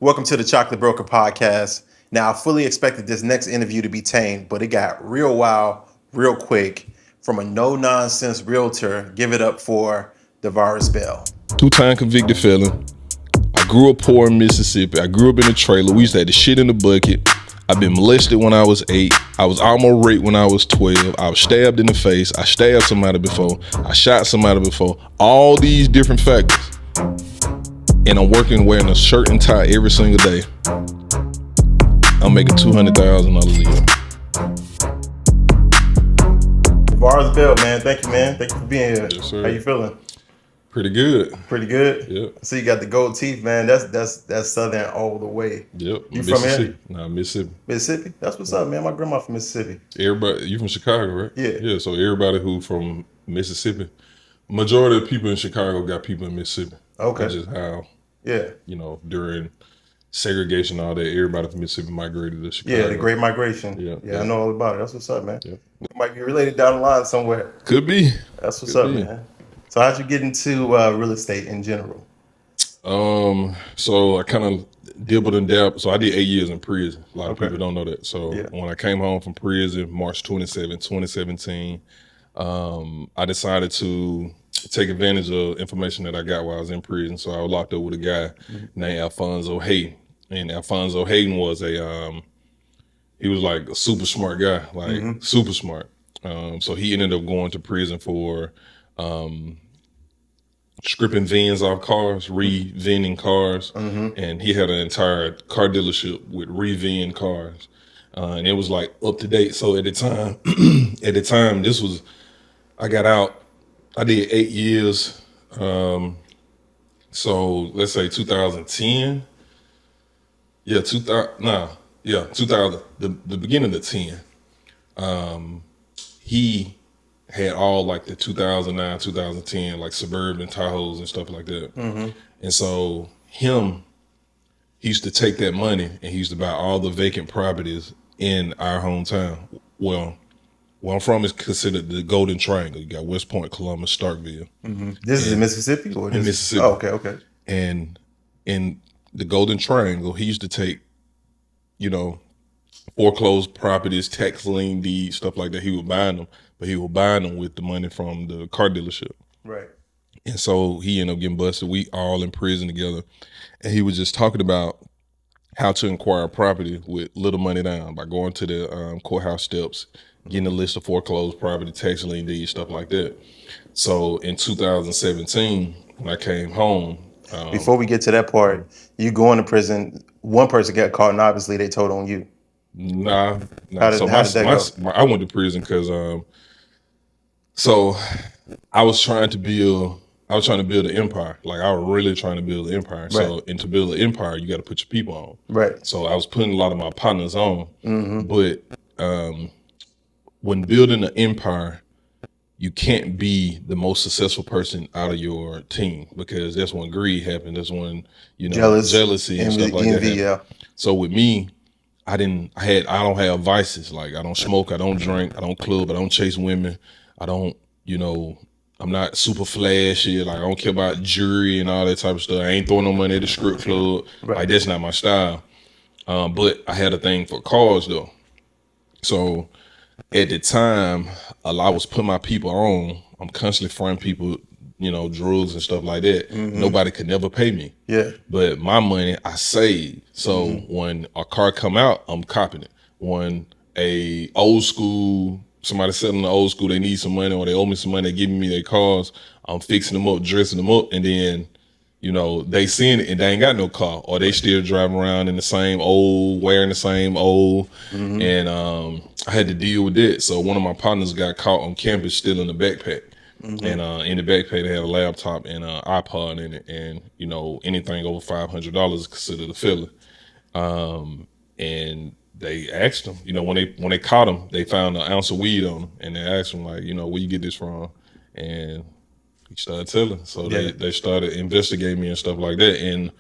Welcome to the Chocolate Broker Podcast. Now, I fully expected this next interview to be tame, but it got real wild, real quick. From a no-nonsense realtor, give it up for Davarus Bell. 2-time convicted felon. I grew up poor in Mississippi. I grew up in a trailer. We used to have the shit in the bucket. I've been molested when I was 8. I was almost raped when I was 12. I was stabbed in the face. I stabbed somebody before. I shot somebody before. All these different factors. And I'm working wearing a shirt and tie every single day. I'm making $200,000 a year. Davarus Bell, man. Thank you, man. Thank you for being here. Yes, sir. How you feeling? Pretty good. Pretty good? Yep. So you got the gold teeth, man. That's Southern all the way. Yep. You from here? Nah, Mississippi. Mississippi? That's what's up, man. My grandma from Mississippi. Everybody, you from Chicago, right? Yeah. Yeah, so everybody who from Mississippi, majority of the people in Chicago got people in Mississippi. Okay. That's just how, Yeah. during segregation and all that, everybody from Mississippi migrated to Chicago. Yeah, the Great Migration. Yeah. I know all about it. That's what's up, man. Yeah. We might be related down the line somewhere. Could be. That's what's Could up, be. man. So how'd you get into real estate in general? So I kind of dibbled and dabbled. So I did 8 years in prison. A lot of Okay. people don't know that. So Yeah. when I came home from prison, March 27, 2017, I decided to take advantage of information that I got while I was in prison. So I was locked up with a guy named Alfonso Hayden. And Alfonso Hayden was he was like a super smart guy, like super smart. So he ended up going to prison for stripping VINs off cars, re-VINing cars, and he had an entire car dealership with re-VIN cars, and it was like up to date. So at the time, I got out. I did 8 years. So let's say 2010. Yeah, 2000. The beginning of 10. He had all like the 2009, 2010, like Suburban Tahoes and stuff like that. And so he used to take that money and he used to buy all the vacant properties in our hometown. Well, where I'm from is considered the Golden Triangle. You got West Point, Columbus, Starkville. This is in Mississippi? Or In Mississippi. Oh, okay. And in the Golden Triangle, he used to take, foreclosed properties, tax lien deeds, stuff like that. He would buy them, but he would buy them with the money from the car dealership. Right. And so he ended up getting busted. We all in prison together. And he was just talking about how to acquire property with little money down by going to the courthouse steps, getting a list of foreclosed property, tax lien deeds, stuff like that. So in 2017, when I came home. Before we get to that part, you going to prison, one person got caught and obviously they told on you. Nah. How did that go? I went to prison because so I was trying to build an empire. Like I was really trying to build an empire. Right. So and to build an empire, you got to put your people on. Right. So I was putting a lot of my partners on. But when building an empire, you can't be the most successful person out of your team because that's when greed happened. That's when jealousy and stuff like that happened. Yeah. So with me, I don't have vices. Like I don't smoke, I don't drink, I don't club, I don't chase women. I don't, I'm not super flashy. Like I don't care about jewelry and all that type of stuff. I ain't throwing no money at the strip club. Right. Like that's not my style. But I had a thing for cars though. So at the time, I was putting my people on. I'm constantly fronting people, drugs and stuff like that. Nobody could never pay me. Yeah. But my money, I saved. So when a car come out, I'm copping it. When somebody selling the old school, they need some money or they owe me some money, they giving me their cars, I'm fixing them up, dressing them up, and then, they seeing it and they ain't got no car, or they still driving around in the same old, wearing the same old, and I had to deal with that. So one of my partners got caught on campus stealing a backpack. And in the backpack they had a laptop and an iPod in it, and anything over $500 is considered a felon. And they asked him, when they caught him, they found an ounce of weed on him, and they asked him where you get this from, and he started telling. So they started investigating me and stuff like that, and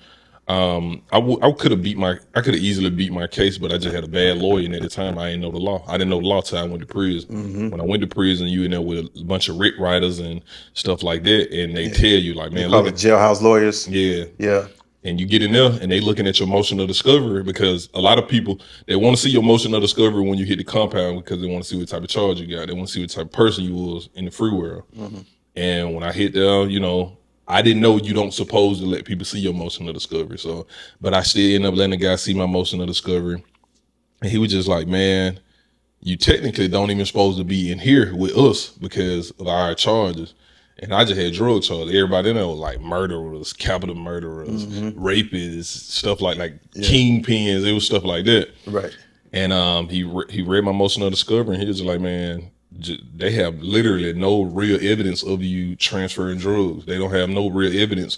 I could have easily beat my case, but I just had a bad lawyer, and at the time I didn't know the law. I didn't know the law till I went to prison. When I went to prison, you in there with a bunch of writ writers and stuff like that, and they tell you like, man, Call look it jailhouse lawyers. yeah. Yeah. And you get in there and they looking at your emotional discovery, because a lot of people, they want to see your emotional discovery when you hit the compound, because they want to see what type of charge you got. They want to see what type of person you was in the free world. And when I hit there, you know, I didn't know you don't supposed to let people see your emotional discovery. So, but I still ended up letting the guy see my emotional discovery. And he was just like, man, you technically don't even supposed to be in here with us because of our charges. And I just had drug charges. Everybody in there was like murderers, capital murderers, rapists, stuff like kingpins. It was stuff like that. Right. And he read my emotional discovery, and he was just like, man, they have literally no real evidence of you transferring drugs. They don't have no real evidence.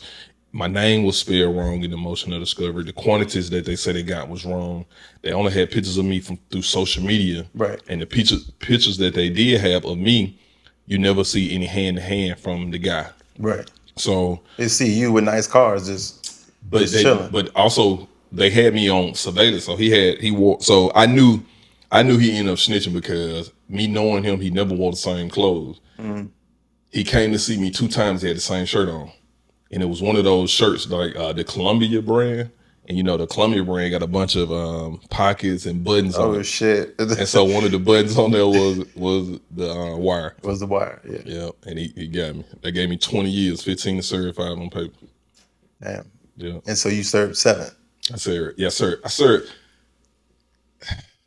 My name was spelled wrong in the emotional discovery. The quantities that they said they got was wrong. They only had pictures of me through social media. Right. And the pictures that they did have of me, you never see any hand to hand from the guy. Right. So they see you with nice cars, just chilling. But also they had me on surveillance. So he wore. So I knew he ended up snitching, because me knowing him, he never wore the same clothes. He came to see me 2 times. He had the same shirt on. And it was one of those shirts like the Colombian brand. And you know, the Colombian brand got a bunch of pockets and buttons on it. Oh shit. And so one of the buttons on there was the wire. Was the wire, yeah. Yeah, and he got me. They gave me 20 years, 15 to serve, 5 on paper. Damn. Yeah. And so you served 7. I served, yes sir. I served.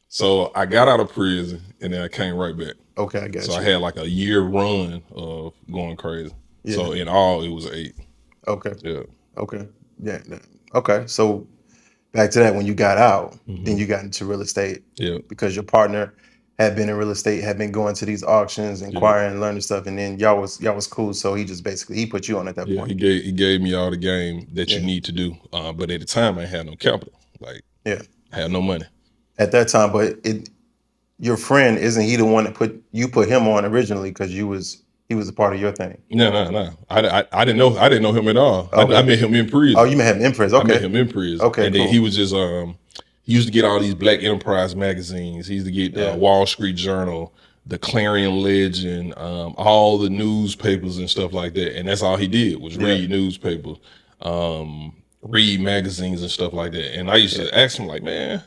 So I got out of prison and then I came right back. Okay, I got you. So I had like a year run of going crazy. Yeah. So in all, it was 8. Okay. Yeah. Okay. Yeah. Okay. So back to that, when you got out, then you got into real estate. Yeah. Because your partner had been in real estate, had been going to these auctions, inquiring, learning stuff, and then y'all was cool. So he just basically he put you on at that point. He gave me all the game that you need to do. But at the time, I had no capital. Like, I had no money at that time. But your friend, isn't he the one that put him on originally, because he was a part of your thing? No. I didn't know him at all. Okay. I met him in prison. Oh, you met him in prison. Okay. I met him in prison. Okay. And then he was just he used to get all these Black Enterprise magazines. He used to get Wall Street Journal, the Clarion Legend, all the newspapers and stuff like that. And that's all he did was read newspapers, read magazines and stuff like that. And I used to ask him, like, man,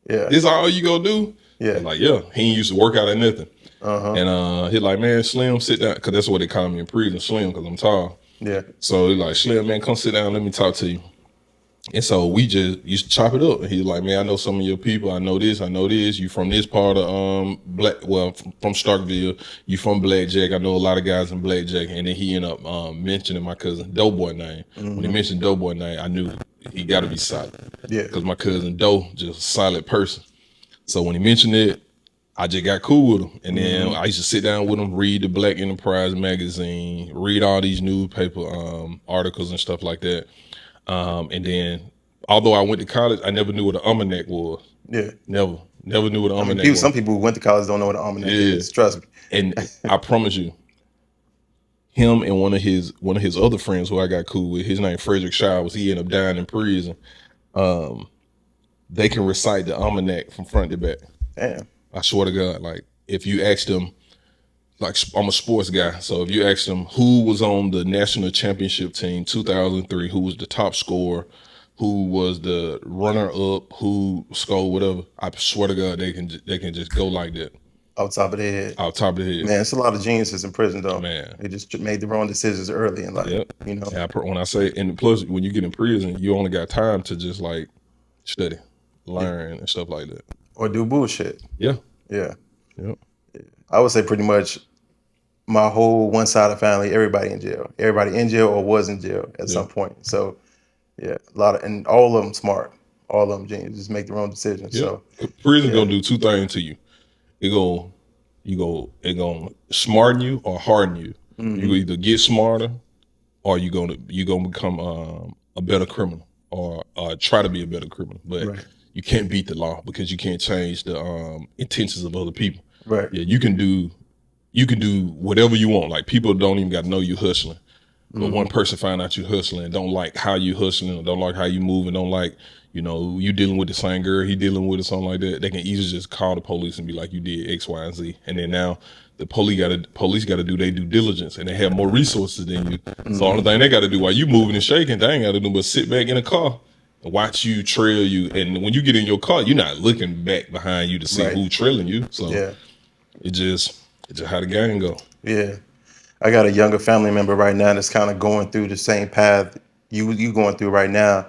this all you gonna do? Yeah. And like, he ain't used to work out or nothing. And he's like, man, Slim, sit down, because that's what they call me in prison, Slim, because I'm tall. Yeah. So he's like, Slim, man, come sit down, let me talk to you. And so we just used to chop it up. And he's like, man, I know some of your people. I know this. You from this part of from Starkville. You from Blackjack. I know a lot of guys in Blackjack. And then he ended up mentioning my cousin Doughboy name. When he mentioned Doughboy name, I knew he got to be solid. Yeah. Because my cousin Doe, just a solid person. So when he mentioned it, I just got cool with him. And then I used to sit down with him, read the Black Enterprise magazine, read all these newspaper articles and stuff like that. And then, although I went to college, I never knew what an almanac was. Yeah. Never knew what an almanac was. Some people who went to college don't know what an almanac is. Trust me. And I promise you, him and one of his other friends who I got cool with, his name Frederick Showers, he ended up dying in prison. They can recite the almanac from front to back. Damn. I swear to God, like, if you ask them, like, I'm a sports guy, so if you ask them who was on the national championship team 2003, who was the top scorer, who was the runner-up, who scored whatever, I swear to God, they can just go like that. Off top of their head. Off top of their head. Man, it's a lot of geniuses in prison, though. Man. They just made the wrong decisions early in life. Yep. You know? And when I say, and plus, when you get in prison, you only got time to just, like, study, learn, and stuff like that. Or do bullshit. Yeah. Yeah. Yep. I would say pretty much my whole one side of the family, everybody in jail. Everybody in jail or was in jail at some point. So, yeah, and all of them smart. All of them genius. Just make their own decisions. Yeah. So prison gonna do 2 things to you. It gonna smarten you or harden you. You either get smarter or you gonna become a better criminal or try to be a better criminal. But you can't beat the law because you can't change the intentions of other people. Right. Yeah, you can do whatever you want. Like, people don't even got to know you hustling. But one person find out you hustling, don't like how you hustling, or don't like how you moving, don't like, you dealing with the same girl he dealing with or something like that, they can easily just call the police and be like, you did X, Y, and Z. And then now the police gotta do their due diligence, and they have more resources than you. So the only thing they gotta do while you moving and shaking, they ain't gotta do but sit back in the car and watch you trail you. And when you get in your car, you're not looking back behind you to see who trailing you. So it's just how the game go. Yeah. I got a younger family member right now that's kind of going through the same path you going through right now.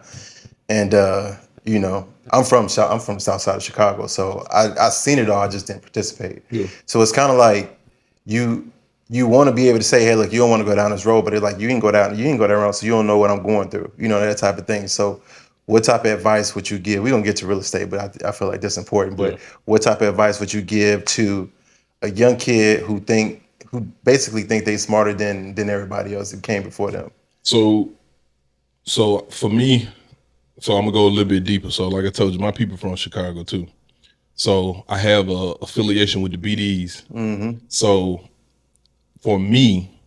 And I'm from the south side of Chicago, so I seen it all. I just didn't participate. Yeah. So it's kind of like you want to be able to say, hey, look, you don't want to go down this road, but it's like you can go down that road, so you don't know what I'm going through. That type of thing. So what type of advice would you give? We're gonna get to real estate, but I feel like that's important. But what type of advice would you give to a young kid who basically think they smarter than everybody else that came before them? So for me, so I'm gonna go a little bit deeper. So like I told you, my people from Chicago too. So I have a affiliation with the BDs. Mm-hmm. So for me,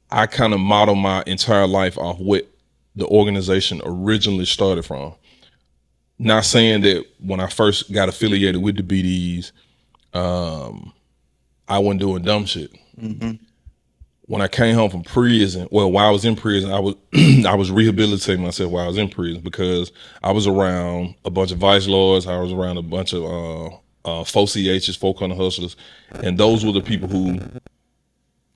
I kind of model my entire life off what the organization originally started from. Not saying that when I first got affiliated with the BDs, I wasn't doing dumb shit. Mm-hmm. When I came home from prison, while I was in prison, I was I was rehabilitating myself while I was in prison, because I was around a bunch of vice lords. I was around a bunch of 4CHs, 400 hustlers, and those were the people who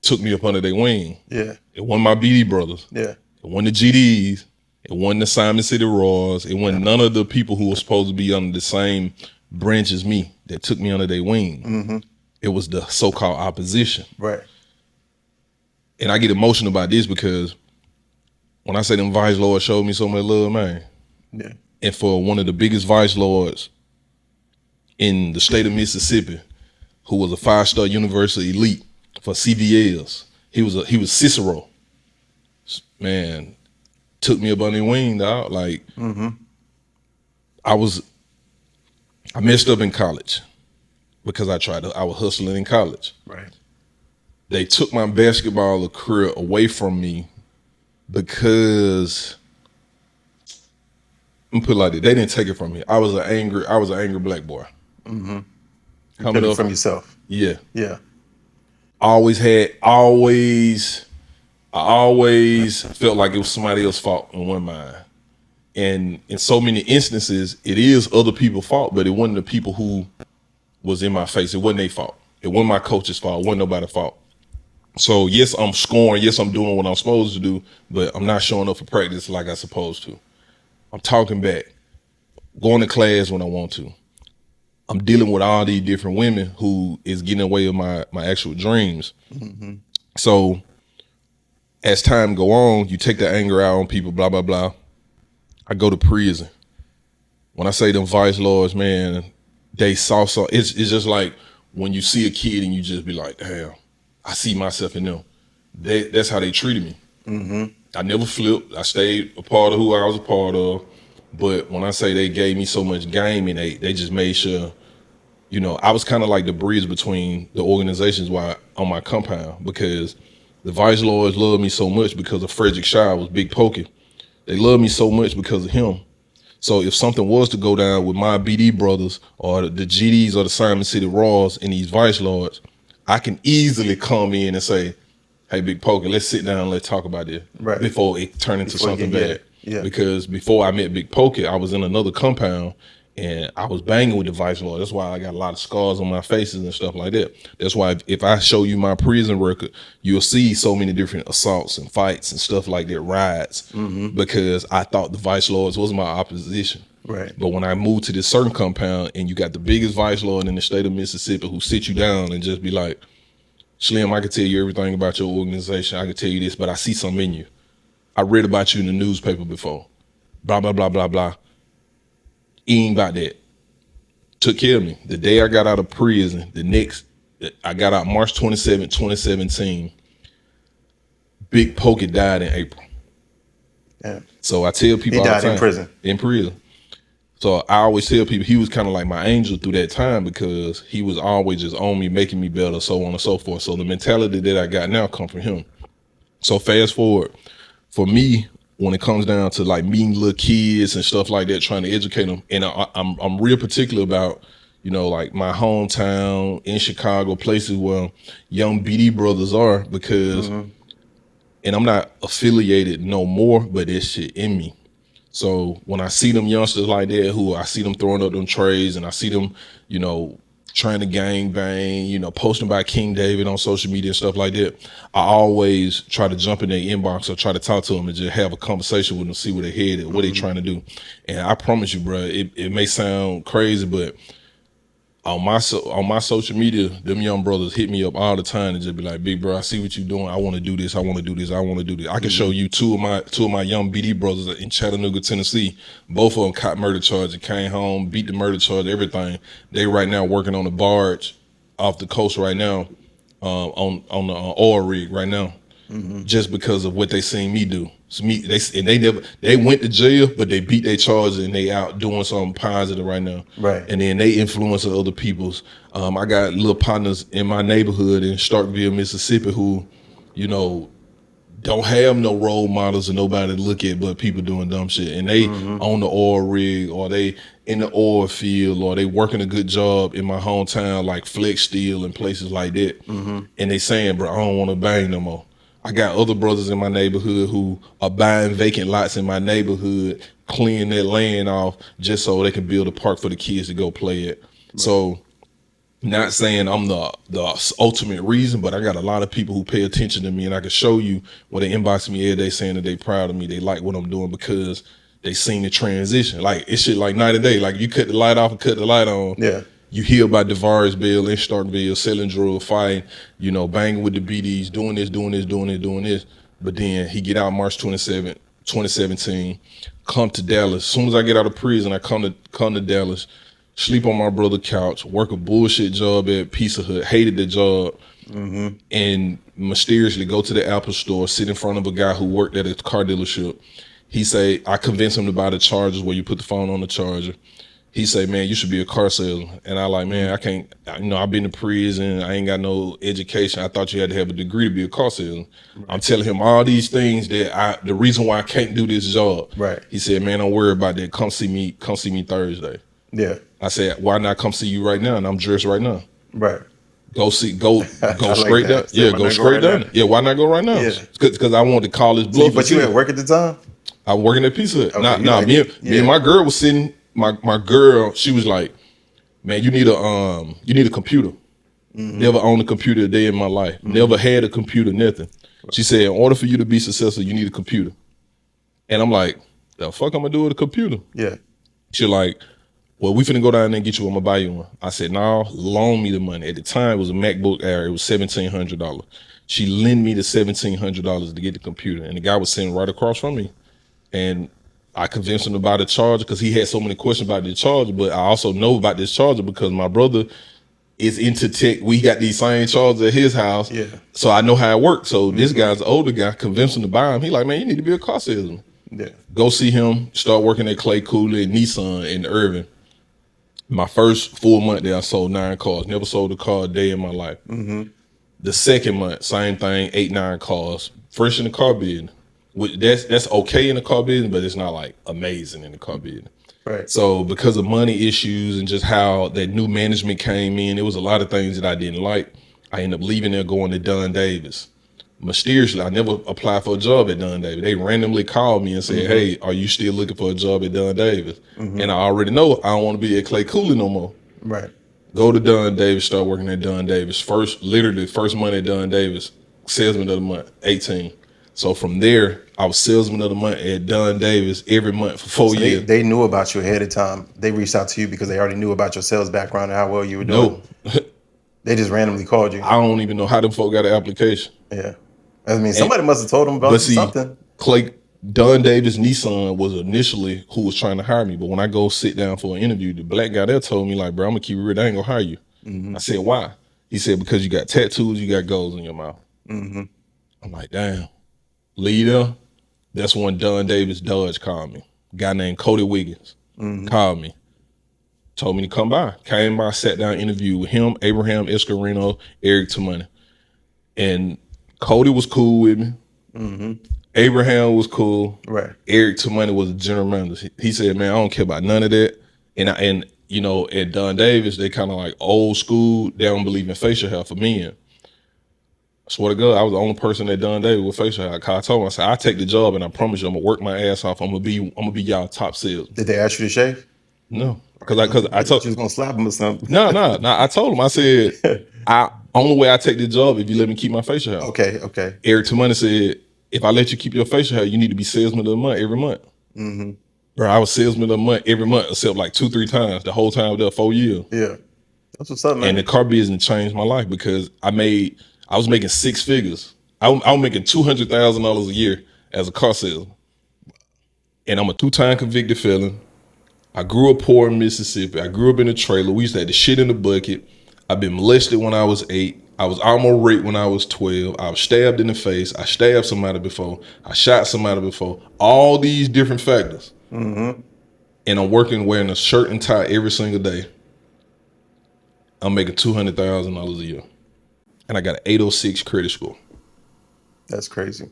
took me up under their wing. Yeah. It wasn't my BD brothers. Yeah. It wasn't the GDs. It wasn't the Simon City Royals. It wasn't none of the people who were supposed to be under the same branch as me that took me under their wing. Mm-hmm. It was the so-called opposition. Right. And I get emotional about this because when I say them vice lords showed me so much love, man. Yeah. And for one of the biggest vice lords in the state of Mississippi, who was a 5-star university elite for CDLs, he was Cicero. Man, took me up on the wing, dog. Like, I messed up in college because I was hustling in college. Right. They took my basketball career away from me because, I'm put it like this, they didn't take it from me. I was an angry black boy. Mm-hmm. Coming up from yourself. Yeah. Yeah. I always felt like it was somebody else's fault and wasn't mine. And in so many instances, it is other people's fault, but it wasn't the people who was in my face. It wasn't their fault. It wasn't my coach's fault. It wasn't nobody's fault. So yes, I'm scoring. Yes, I'm doing what I'm supposed to do, but I'm not showing up for practice like I'm supposed to. I'm talking back, going to class when I want to. I'm dealing with all these different women who is getting away with my actual dreams. Mm-hmm. So as time go on, you take the anger out on people, blah, blah, blah. I go to prison. When I say them vice lords, man, they saw so, it's just like when you see a kid and you just be like, damn, I see myself in them. That's how they treated me. Mm-hmm. I never flipped. I stayed a part of who I was a part of. But when I say they gave me so much game and they just made sure, I was kind of like the bridge between the organizations while on my compound, because the vice lords loved me so much because of Frederick Shaw was Big Pokey. They loved me so much because of him. So if something was to go down with my BD brothers or the GDs or the Simon City Royals and these vice lords, I can easily come in and say, hey, Big Pokey, let's sit down and let's talk about this before it turned into something bad. Yeah. Because before I met Big Pokey, I was in another compound and I was banging with the vice lord. That's why I got a lot of scars on my faces and stuff like that. That's why if I show you my prison record, you'll see so many different assaults and fights and stuff like that, riots, because I thought the vice lords was my opposition. Right. But when I moved to this certain compound and you got the biggest vice lord in the state of Mississippi who sit you down and just be like, Slim, I can tell you everything about your organization. I can tell you this, but I see something in you. I read about you in the newspaper before. Blah, blah, blah, blah, blah. He ain't about that. Took care of me. The day I got out of prison, I got out March 27, 2017. Big Pokey died in April. Yeah. So I tell people all the time. He died in prison. In prison. So I always tell people he was kind of like my angel through that time because he was always just on me, making me better, so on and so forth. So the mentality that I got now come from him. So fast forward, for me, when it comes down to like meeting little kids and stuff like that, trying to educate them, and I'm real particular about, you know, like my hometown in Chicago, places where young BD brothers are, because, and I'm not affiliated no more, but there's shit in me. So when I see them youngsters like that, who I see them throwing up them trays, and I see them, you know, trying to gang bang, you know, posting about King David on social media and stuff like that, I always try to jump in their inbox or try to talk to them and just have a conversation with them, see where they headed, what they trying to do. And I promise you, bro, it may sound crazy, but on my social media, them young brothers hit me up all the time and just be like, "Big bro, I see what you're doing. I want to do this. I want to do this. I want to do this." I can show you two of my young BD brothers in Chattanooga, Tennessee. Both of them caught murder charges, came home, beat the murder charge, everything. They right now working on a barge off the coast right now, on the oil rig right now, just because of what they seen me do. So they went to jail, but they beat their charges and they out doing something positive right now. Right. And then they influence other people's. I got little partners in my neighborhood in Starkville, Mississippi, who, you know, don't have no role models or nobody to look at but people doing dumb shit. And they on the oil rig, or they in the oil field, or they working a good job in my hometown, like Flex Steel and places like that. And they saying, bro, I don't want to bang no more. I got other brothers in my neighborhood who are buying vacant lots in my neighborhood, cleaning that land off just so they can build a park for the kids to go play at. Right. So, not saying I'm the ultimate reason, but I got a lot of people who pay attention to me, and I can show you when they inbox me every day saying that they proud of me, they like what I'm doing because they seen the transition. Like, it's shit like night and day. Like, you cut the light off and cut the light on. Yeah. You hear about Davarus Bell in Starkville, selling drugs, fighting, you know, banging with the BDs, doing this. But then he get out March 2017, come to Dallas. As soon as I get out of prison, I come to Dallas, sleep on my brother's couch, work a bullshit job at Pizza Hut, hated the job, and mysteriously go to the Apple store, sit in front of a guy who worked at a car dealership. He say, I convinced him to buy the chargers where you put the phone on the charger. He say, man, you should be a car salesman. And I like, man, I can't, you know, I've been to prison. I ain't got no education. I thought you had to have a degree to be a car salesman. Right. I'm telling him all these things that the reason why I can't do this job. Right. He said, man, don't worry about that. Come see me Thursday. Yeah. I said, why not come see you right now? And I'm dressed right now. Right. Go straight down. Yeah, go straight down. Yeah, why not go right now? Yeah. Because I wanted to call his bluff. But you at work at the time? I was working at Pizza Hut. Okay, Me and my girl was sitting. My girl, she was like, man, you need a computer. Never owned a computer a day in my life. Never had a computer, nothing. She said, in order for you to be successful, you need a computer. And I'm like, the fuck I'm gonna do with a computer? Yeah. She like, well, we finna go down there and get you one. I'm gonna buy you one. I said, no, loan me the money. At the time, it was a MacBook Air. It was $1,700. She lent me the $1,700 to get the computer. And the guy was sitting right across from me. And I convinced him to buy the charger because he had so many questions about the charger, but I also know about this charger because my brother is into tech. We got these same chargers at his house. Yeah. So I know how it works. So this guy's an older guy, convinced him to buy him. He like, man, you need to be a car salesman. Yeah. Go see him, start working at Clay Cooler and Nissan in Irving. My first full month there, I sold 9 cars. Never sold a car a day in my life. The second month, same thing, 8, 9 cars. Fresh in the car business. That's okay in the car business, but it's not like amazing in the car business. Right. So because of money issues and just how that new management came in, there was a lot of things that I didn't like. I ended up leaving there, going to Dunn Davis. Mysteriously, I never applied for a job at Dunn Davis. They randomly called me and said, hey, are you still looking for a job at Dunn Davis? And I already know I don't want to be at Clay Cooley no more. Right. Go to Dunn Davis, start working at Dunn Davis. First month at Dunn Davis, salesman of the month, 18. So from there, I was salesman of the month at Dunn Davis every month for 4 years. They knew about you ahead of time. They reached out to you because they already knew about your sales background and how well you were doing. No. They just randomly called you. I don't even know how them folk got an application. Yeah. I mean, somebody must have told them about something. Dunn Davis Nissan was initially who was trying to hire me. But when I go sit down for an interview, the black guy there told me, like, bro, I'm going to keep it real. I ain't going to hire you. I said, why? He said, because you got tattoos, you got goals in your mouth. I'm like, damn. Leader, that's when Dunn Davis Dodge called me. A guy named Cody Wiggins called me, told me to come by. Came by, sat down, interviewed with him, Abraham Escarino, Eric Tamoney. And Cody was cool with me. Abraham was cool. Right. Eric Money was the general manager. He said, "Man, I don't care about none of that." And you know, at Don Davis, they kind of like old school. They don't believe in facial hair for men. I swear to God, I was the only person at Don Davis with facial hair. I told him, I said, "I take the job, and I promise you, I'm gonna work my ass off. I'm gonna be y'all top sales." Did they ask you to shave? No, because I She told was gonna slap him or something. no. I told him, I said, I only way I take the job if you let me keep my facial hair. Okay. Eric Money said, if I let you keep your facial hair, you need to be salesman of the month every month. Bro, I was salesman of the month every month, except like 2-3 times. The whole time I was there 4 years. Yeah. That's what's up, man. And the car business changed my life because I was making 6 figures. I was making $200,000 a year as a car salesman. And I'm a 2-time convicted felon. I grew up poor in Mississippi. I grew up in a trailer. We used to have the shit in the bucket. I've been molested when I was 8. I was almost raped when I was 12. I was stabbed in the face. I stabbed somebody before. I shot somebody before. All these different factors. And I'm working wearing a shirt and tie every single day. I'm making $200,000 a year. And I got an 806 credit score. That's crazy.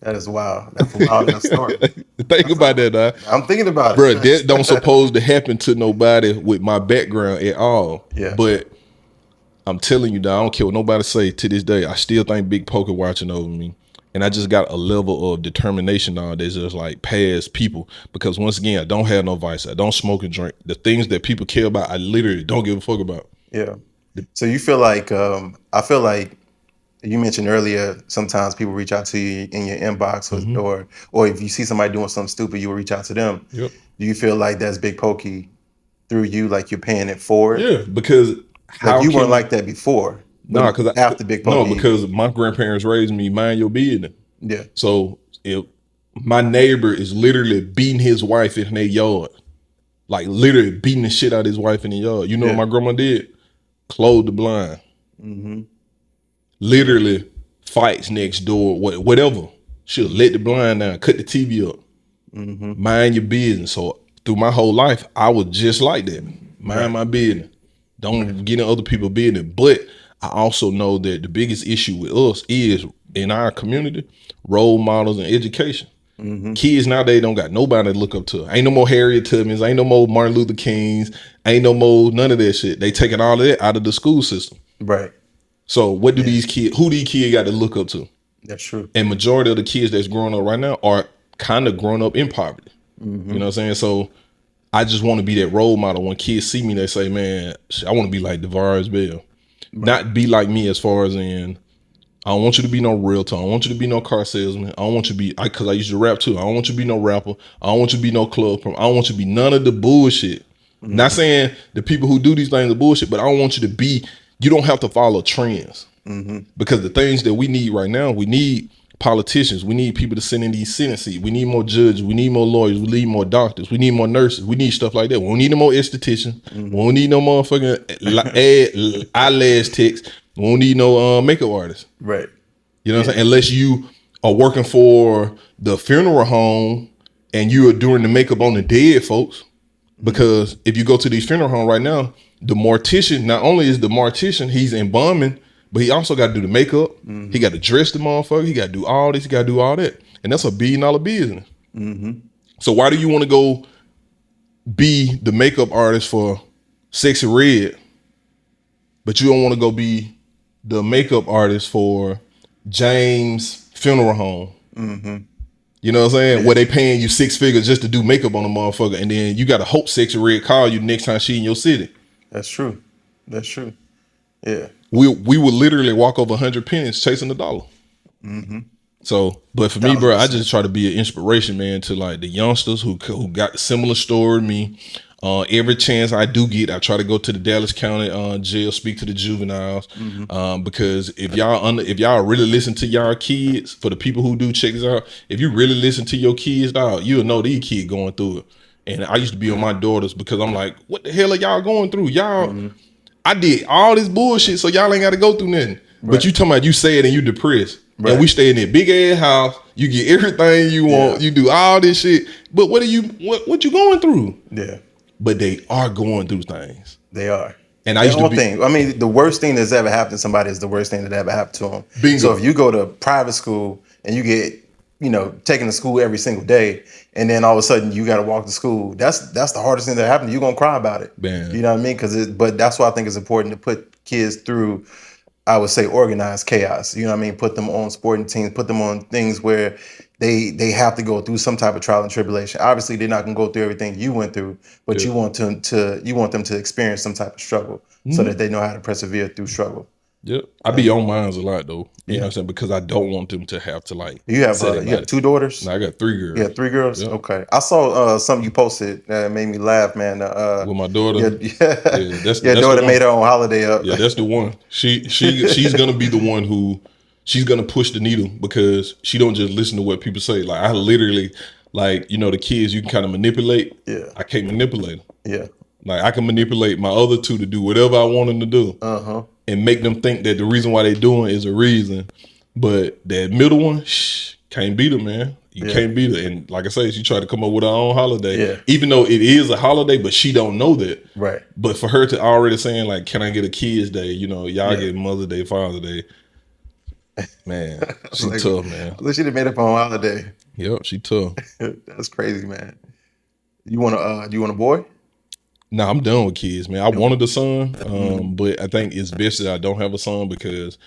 That is wild. That's a wild ass story. Think about that, dog. I'm thinking about it. Bro, that don't supposed to happen to nobody with my background at all. Yeah. But I'm telling you, dog, I don't care what nobody say to this day. I still think Big Pokey watching over me. And I just got a level of determination now that's just like past people. Because once again, I don't have no vice. I don't smoke and drink. The things that people care about, I literally don't give a fuck about. Yeah. So you feel like I feel like you mentioned earlier, sometimes people reach out to you in your inbox or if you see somebody doing something stupid, you will reach out to them. Yep. Do you feel like that's Big Pokey through you, like you're paying it forward? Yeah, because like you weren't like that before. No, because after Big Pokey. No, because my grandparents raised me, mind your business. Yeah. So if my neighbor is literally beating his wife in their yard, like literally beating the shit out of his wife in the yard. You know what my grandma did? Closed the blind. Literally fights next door, whatever. She'll let the blind down, cut the TV up. Mind your business. So through my whole life, I was just like that. Mind my business. Don't get in other people's business. But I also know that the biggest issue with us is in our community, role models and education. Kids nowadays don't got nobody to look up to. Ain't no more Harriet Tubmans, ain't no more Martin Luther Kings, ain't no more none of that shit. They taking all of that out of the school system. Right. So what do these kids, who these kids got to look up to? That's true. And majority of the kids that's growing up right now are kind of growing up in poverty. You know what I'm saying? So I just want to be that role model. When kids see me, they say, man, I want to be like Davarus Bell. Not be like me as far as in, I don't want you to be no realtor. I don't want you to be no car salesman. I don't want you to be, because I used to rap too. I don't want you to be no rapper. I don't want you to be no club. I don't want you to be none of the bullshit. Not saying the people who do these things are bullshit, but I don't want you to be, you don't have to follow trends. Because the things that we need right now, we need politicians. We need people to sit in these Senate seats. We need more judges. We need more lawyers. We need more doctors. We need more nurses. We need stuff like that. We don't need no more estheticians. We don't need no motherfucking eyelash techs. We don't need no makeup artists. Right. You know what I'm saying? Unless you are working for the funeral home and you are doing the makeup on the dead folks. Because if you go to these funeral homes right now, the mortician, not only is the mortician, he's embalming, but he also got to do the makeup. He got to dress the motherfucker. He got to do all this. He got to do all that. And that's $1 billion business. So why do you want to go be the makeup artist for Sexy Red, but you don't want to go be the makeup artist for James Funeral Home? You know what I'm saying? Where they paying you 6 figures just to do makeup on a motherfucker, and then you got to hope Sexy Red call you next time she in your city. That's true. That's true. Yeah. We would literally walk over 100 pennies chasing the dollar. So, but for me, bro, I just try to be an inspiration, man, to like the youngsters who got a similar story to me. Every chance I do get, I try to go to the Dallas County jail, speak to the juveniles, because if y'all really listen to y'all kids, for the people who do check this out, if you really listen to your kids, dog, you'll know these kids going through it. And I used to be on my daughters because I'm like, what the hell are y'all going through? Y'all, I did all this bullshit, so y'all ain't got to go through nothing. But you talking about you say it and you depressed. And we stay in that big ass house. You get everything you want. You do all this shit. But what you going through? Yeah. But they are going through things. They are. And I used to be, I mean, the worst thing that's ever happened to somebody is the worst thing that ever happened to them. Bingo. So if you go to private school and you get, taken to school every single day, and then all of a sudden you got to walk to school. That's the hardest thing that happened. You're gonna cry about it. Man. You know what I mean? But that's why I think it's important to put kids through, I would say, organized chaos. You know what I mean? Put them on sporting teams, put them on things where they have to go through some type of trial and tribulation. Obviously, they're not gonna go through everything you went through, but Yeah. you want them to experience some type of struggle so that they know how to persevere through struggle. Yep. I be on mines a lot though. You know Yeah. what I'm saying? Because I don't want them to have to like. You have say their you have body. 2 daughters? No, I got 3 girls. Yeah, 3 girls. Yep. Okay, I saw something you posted that made me laugh, man. With my daughter. Yeah, that's your daughter made her own holiday up. Yeah, that's the one. She's gonna be the one who she's gonna push the needle because she don't just listen to what people say. Like I literally, like the kids you can kind of manipulate. Yeah. I can't manipulate them. Yeah. Like I can manipulate my other 2 to do whatever I want them to do, and make them think that the reason why they doing is a reason. But that middle one, can't beat her, man. You can't beat her. And like I say, she tried to come up with her own holiday. Yeah. Even though it is a holiday, but she don't know that. Right. But for her to already saying like, can I get a kids day? Y'all get Mother's Day, Father's Day. Man, she Like, tough, man. She done made up her own holiday. Yep, she tough. That's crazy, man. Do you want a boy? Nah, I'm done with kids, man. I wanted a son, but I think it's best that I don't have a son because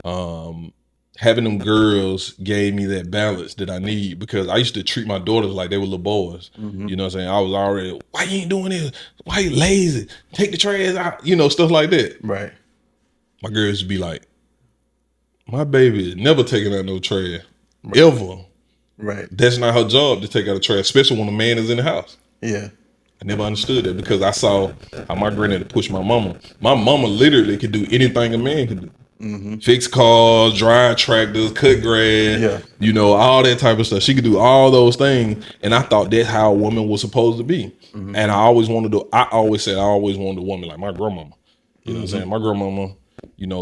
having them girls gave me that balance that I need, because I used to treat my daughters like they were little boys. You know what I'm saying? I was already, why you ain't doing this? Why you lazy? Take the trash out, stuff like that. Right. My girls would be like, my baby is never taking out no trash, ever. Right. That's not her job to take out a trash, especially when a man is in the house. Yeah. I never understood that because I saw how my granddaddy pushed my mama. My mama literally could do anything a man could do. Fix cars, drive tractors, cut grass, all that type of stuff. She could do all those things. And I thought that's how a woman was supposed to be. And I always said I always wanted a woman like my grandmama. You know what I'm saying? My grandmama,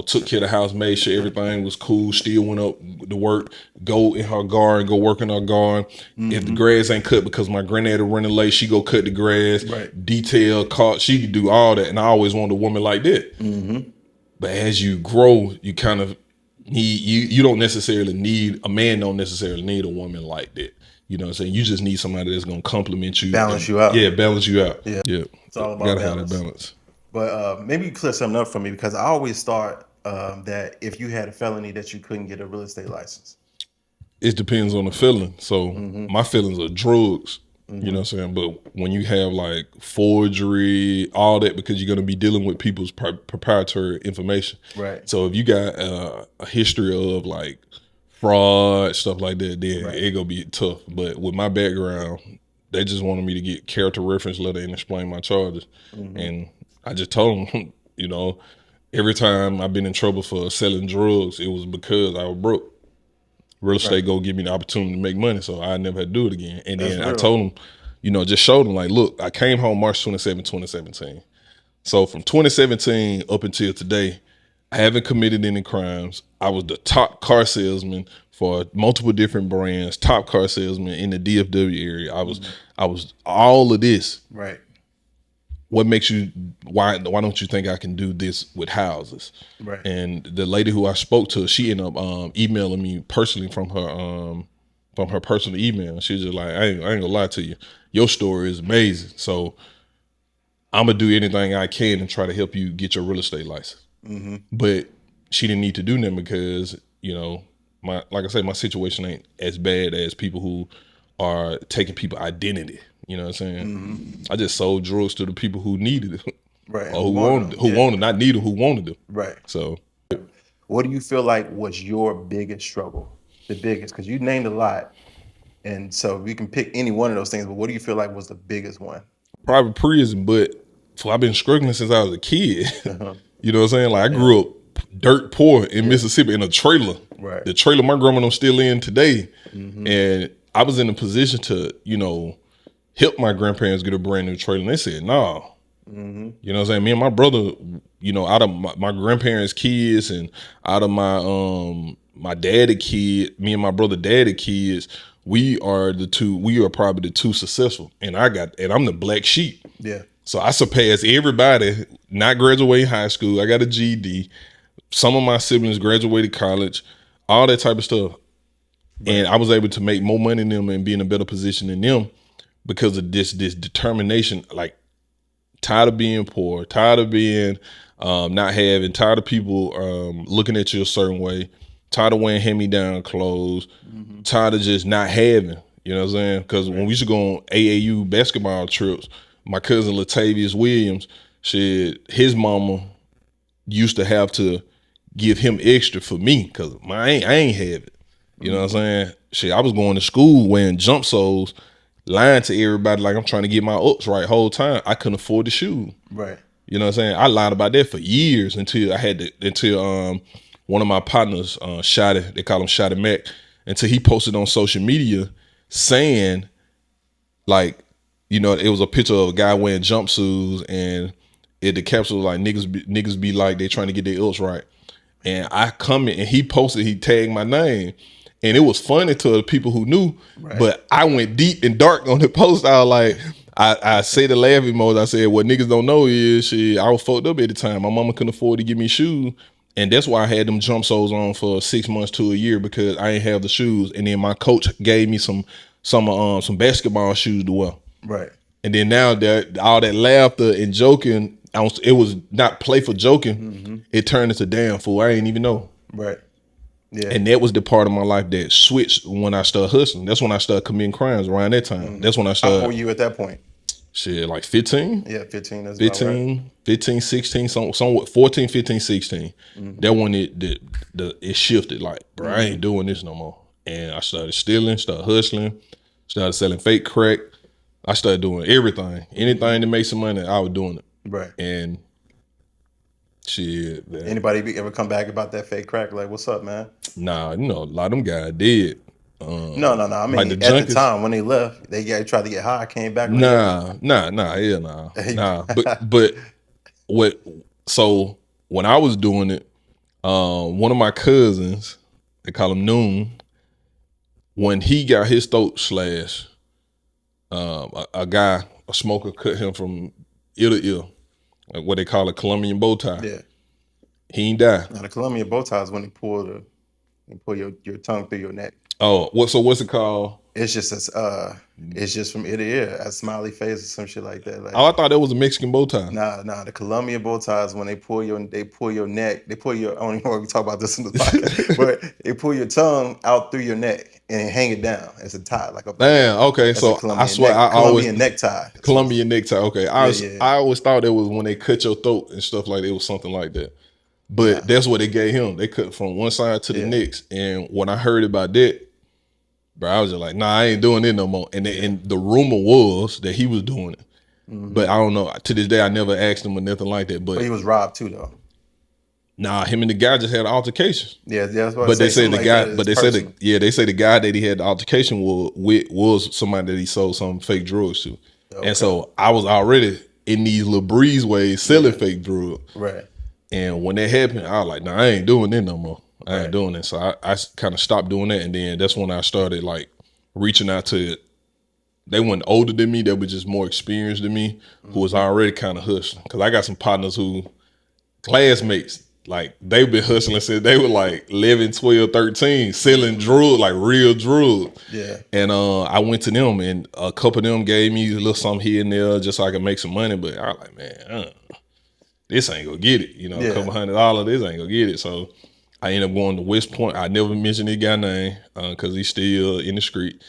took care of the house, made sure everything was cool, still went up to work, go in her garden, go work in her garden. If the grass ain't cut because my granddaddy running late, she go cut the grass, detail, cut, she could do all that. And I always wanted a woman like that. But as you grow, you kind of need, you don't necessarily need, a man don't necessarily need a woman like that. You know what I'm saying? You just need somebody that's going to compliment you. Balance you out. Yeah, balance you out. Yeah. It's all about gotta balance. have that balance. But maybe you clear something up for me, because I always thought that if you had a felony that you couldn't get a real estate license. It depends on the feeling. So my feelings are drugs. You know what I'm saying? But when you have like forgery, all that, because you're going to be dealing with people's proprietary information. Right. So if you got a history of like fraud, stuff like that, then it going to be tough. But with my background, they just wanted me to get character reference letter and explain my charges. And I just told them, every time I've been in trouble for selling drugs, it was because I was broke. Real estate go give me the opportunity to make money, so I never had to do it again. And then I told them, just showed them like, look, I came home March 27, 2017. So from 2017 up until today, I haven't committed any crimes. I was the top car salesman for multiple different brands, top car salesman in the DFW area. I was all of this. Right. What makes you, why don't you think I can do this with houses? Right. And the lady who I spoke to, she ended up emailing me personally from her personal email. She was just like, I ain't gonna lie to you, your story is amazing. So I'm gonna do anything I can and try to help you get your real estate license. But she didn't need to do that because, like I said, my situation ain't as bad as people who are taking people identity. You know what I'm saying? I just sold drugs to the people who needed it. Right. Or who wanted, not needed, who wanted them. Right. So what do you feel like was your biggest struggle? The biggest, because you named a lot. And so we can pick any one of those things, but what do you feel like was the biggest one? Probably prison, but I've been struggling since I was a kid. You know what I'm saying? Like I grew up dirt poor in Mississippi in a trailer. Right. The trailer my grandma still in today. And I was in a position to, help my grandparents get a brand new trailer. And they said, no. You know what I'm saying? Me and my brother, out of my grandparents' kids and out of my daddy kid, me and my brother daddy kids, we are probably the two successful. And I'm the black sheep. Yeah. So I surpassed everybody, not graduating high school. I got a GED. Some of my siblings graduated college, all that type of stuff. And I was able to make more money than them and be in a better position than them because of this determination. Like, tired of being poor, tired of being not having, tired of people looking at you a certain way, tired of wearing hand-me-down clothes, tired of just not having. You know what I'm saying? Because when we used to go on AAU basketball trips, my cousin Latavius Williams, his mama used to have to give him extra for me because I ain't have it. You know what I'm saying? Shit, I was going to school wearing jump soles, lying to everybody like I'm trying to get my ups right whole time. I couldn't afford the shoe. Right. You know what I'm saying? I lied about that for years until one of my partners, Shotty, they call him Shotty Mac, until he posted on social media saying, like, you know, it was a picture of a guy wearing jumpsuits and the caption was like, niggas be like they trying to get their ups right. And I comment and he posted, he tagged my name. And it was funny to the people who knew, but I went deep and dark on the post. I was like, I say the laugh emoji. I said, what niggas don't know is I was fucked up at the time. My mama couldn't afford to give me shoes. And that's why I had them jump soles on for 6 months to a year because I ain't have the shoes. And then my coach gave me some basketball shoes to wear. Right. And then now that all that laughter and joking, it was not playful joking. It turned into damn fool. I ain't even know. Right. Yeah. And that was the part of my life that switched when I started hustling. That's when I started committing crimes around that time. That's when I started. How old were you at that point? Shit, like 15? Yeah, 15. That's 15, about right. 15, 16, somewhat 14, 15, 16. That one it shifted like, bro, I ain't doing this no more. And I started stealing, started hustling, started selling fake crack. I started doing everything. Anything to make some money, I was doing it. Right. And shit, man. Anybody ever come back about that fake crack? Like, what's up, man? Nah, you know, a lot of them guys did. No. I mean, like at junkies. the time when they left, they tried to get high, came back. Nah, But what? So when I was doing it, one of my cousins, they call him Noon, when he got his throat slashed, a smoker cut him from ear to ear, like what they call a Colombian bow tie. Yeah. He ain't die. Now the Colombian bow tie is when they pull your tongue through your neck. Oh, what's it called? It's just it's just from ear to ear, a smiley face or some shit like that. Like, Oh, I thought that was a Mexican bow tie. Nah. The Colombian bow tie is when they pull your neck, they pull your. I don't know we talk about this in the podcast, but they pull your tongue out through your neck and hang it down. It's a tie, like a. Damn. Okay, so I swear Colombian necktie. Colombian necktie. Okay, I Yeah. always thought it was when they cut your throat and stuff like that. It was something like that. But that's what they gave him. They cut from one side to the next. And when I heard about that, bro, I was just like, nah, I ain't doing it no more. And the rumor was that he was doing it. But I don't know. To this day, I never asked him or nothing like that. But he was robbed too, though. Nah, him and the guy just had an altercation. Yeah, that's what. But they say the guy. But they say the guy that he had the altercation with was somebody that he sold some fake drugs to. Okay. And so I was already in these little breezeways selling fake drugs. Right. And when that happened, I was like, nah, I ain't doing it no more. I ain't doing it. So I kind of stopped doing that. And then that's when I started like reaching out to, they weren't older than me. They were just more experienced than me, who was already kind of hustling. Cause I got some partners classmates, like they've been hustling since they were like 11, 12, 13, selling drugs, like real drugs. Yeah. And I went to them and a couple of them gave me a little something here and there just so I could make some money. But I was like, man, this ain't gonna get it. You know, a couple $100, this ain't gonna get it. So I ended up going to West Point. I never mentioned this guy name because he's still in the street.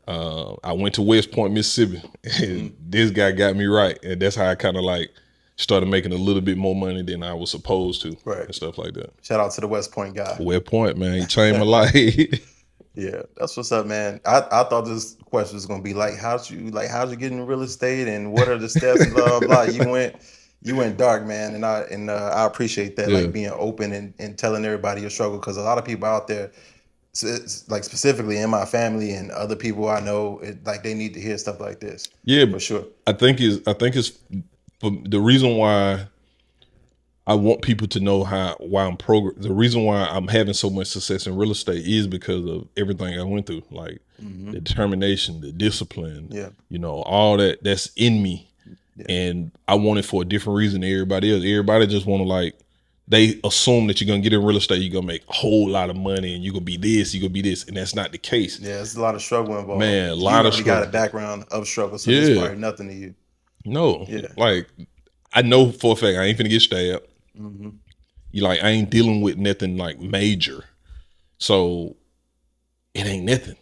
I went to West Point, Mississippi. And this guy got me right. And that's how I kind of like started making a little bit more money than I was supposed to. Right. And stuff like that. Shout out to the West Point guy. West Point, man. He changed my life. Yeah, that's what's up, man. I thought this question was gonna be like, how'd you get into real estate and what are the steps and blah blah blah. You went dark, man, and I appreciate that, like being open and telling everybody your struggle, because a lot of people out there, like specifically in my family and other people I know, like they need to hear stuff like this. Yeah, for sure. I think it's the reason why I want people to know the reason why I'm having so much success in real estate is because of everything I went through, like the determination, the discipline, you know, all that's in me. Yeah. And I want it for a different reason than everybody else. Everybody just want to they assume that you're gonna get in real estate, you're gonna make a whole lot of money, and you're gonna be this, you're gonna be this, and that's not the case. Yeah, it's a lot of struggle involved. Man, a You lot of already got a struggle. background of struggle, so this is Yeah, probably nothing to you. no, Yeah. like I know for a fact I ain't finna get stabbed. Mm-hmm. You like I ain't dealing with nothing like major, so it ain't nothing.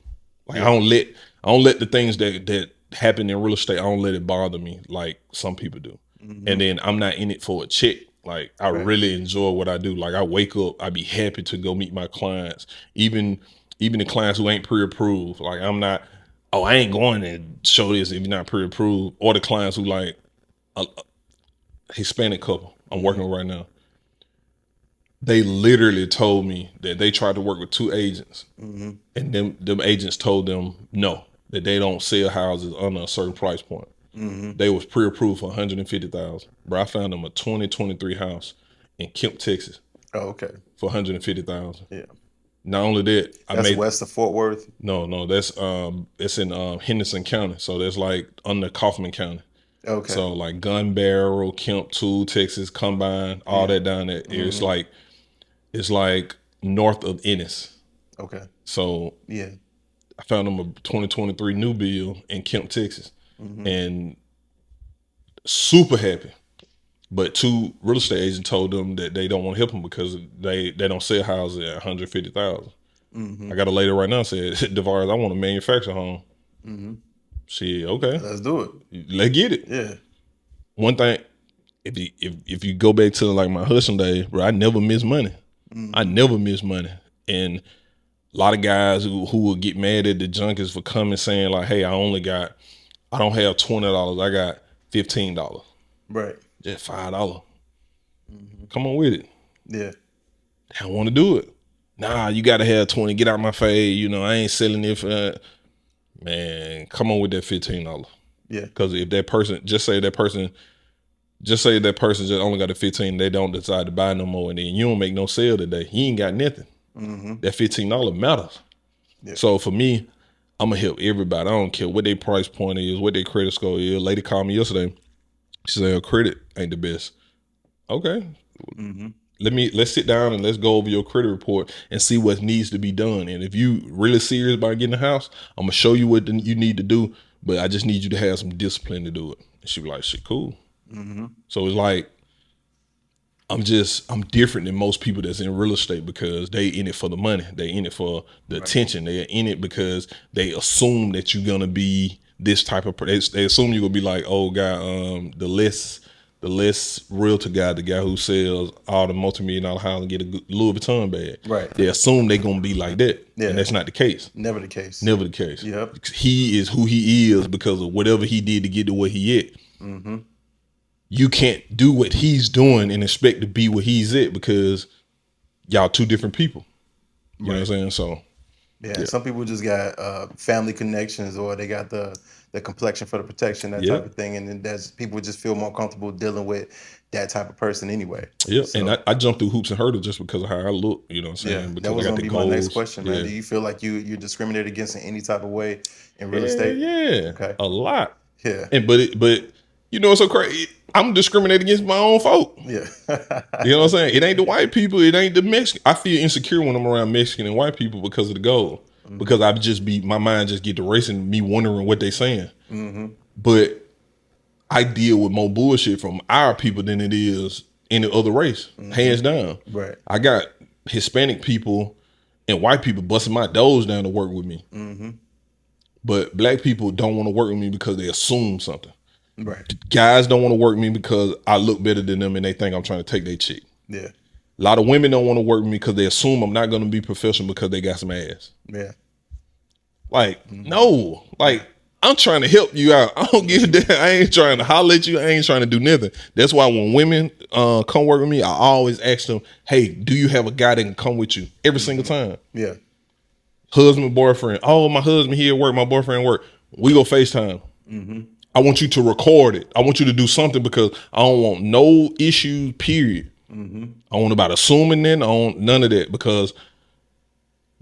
Like Yeah. I don't let the things that happen in real estate, I don't let it bother me like some people do. Mm-hmm. And then I'm not in it for a check. Like I Right. really enjoy what I do. Like I wake up, I be happy to go meet my clients, even the clients who ain't pre-approved. Like I'm not, oh, I ain't going to show this if you're not pre-approved, or the clients who like a Hispanic couple I'm working with right now. They literally told me that they tried to work with 2 agents, Mm-hmm. and them agents told them no, that they don't sell houses under a certain price point. Mm-hmm. They was pre-approved for $150,000. Bro, I found them a 2023 house in Kemp, Texas Oh, okay. for $150,000. Yeah. Not only that, That's west of Fort Worth. no, that's it's in Henderson County, so that's like under Kaufman County. Okay. So like Gun Barrel, Kemp, Tool, Texas, Combine, all that down there. Mm-hmm. It's like north of Ennis. Okay. So Yeah. I found them a 2023 new build in Kemp, Texas, Mm-hmm. and super happy. But 2 real estate agents told them that they don't want to help them because they don't sell houses at $150,000. Mm-hmm. I got a lady right now said, Davarus, I want to manufacture home. Mm-hmm. She okay, Let's do it. let's get it. Yeah. One thing, if you go back to like my hustling days, bro, I never miss money. Mm-hmm. I never miss money. And a lot of guys who will get mad at the junkies for coming saying like, hey, I don't have $20, I got $15. Right. Just $5. Come on with it. Yeah. I don't want to do it. Nah, you gotta have 20. Get out my face. You know, I ain't selling it for that. Man, come on with that $15. Yeah. Because if that person, just say that person just only got a 15, they don't decide to buy no more, and then you don't make no sale today. You ain't got nothing. Mm-hmm. That $15 matters. Yeah. So for me, I'm gonna help everybody. I don't care what their price point is, what their credit score is. A lady called me yesterday. She said her credit ain't the best. Okay. Mm-hmm. Let's sit down and let's go over your credit report and see what needs to be done. And if you really serious about getting a house, I'm gonna show you what you need to do, but I just need you to have some discipline to do it. And she was like, shit, cool. Mm-hmm. So it's like I'm different than most people that's in real estate because they in it for the money. They in it for the attention. They're in it because they assume that you're gonna be this type of they assume you're gonna be like, oh God, the less realtor guy, the guy who sells all the multi-million-dollar house and get a good Louis Vuitton bag. Right. They assume they're gonna be like that. Yeah. And that's not the case. Never the case. Never the case. Yep. He is who he is because of whatever he did to get to where he at. Mm-hmm. You can't do what he's doing and expect to be where he's at because y'all 2 different people. You know what I'm saying? So Yeah. Some people just got family connections, or they got the complexion for the protection, that type of thing, and then that's people just feel more comfortable dealing with that type of person anyway. Yeah, So, and I jumped through hoops and hurdles just because of how I look. You know what I'm saying? yeah, Because that was I got gonna the be goals. my next question, man. Yeah. Do you feel like you're discriminated against in any type of way in real Yeah, estate? yeah, Okay. a lot. Yeah. And but you know what's so crazy? I'm discriminating against my own folk. Yeah. You know what I'm saying? It ain't the white people. It ain't the Mexican. I feel insecure when I'm around Mexican and white people because of the goal. Mm-hmm. Because my mind just get to racing, me wondering what they saying. Mm-hmm. But I deal with more bullshit from our people than it is any other race, hands down. Right. I got Hispanic people and white people busting my doors down to work with me. Mm-hmm. But black people don't want to work with me because they assume something. Right. Guys don't want to work with me because I look better than them and they think I'm trying to take their chick. Yeah. A lot of women don't want to work with me because they assume I'm not going to be professional because they got some ass. Yeah. Like, no. Like, I'm trying to help you out. I don't give a damn. I ain't trying to holler at you. I ain't trying to do nothing. That's why when women come work with me, I always ask them, hey, do you have a guy that can come with you? Every single time. Yeah. Husband, boyfriend. Oh, my husband here at work. My boyfriend at work. We go FaceTime. Mm-hmm. I want you to record it. I want you to do something because I don't want no issues, period. Mm-hmm. I want about assuming then. I don't none of that because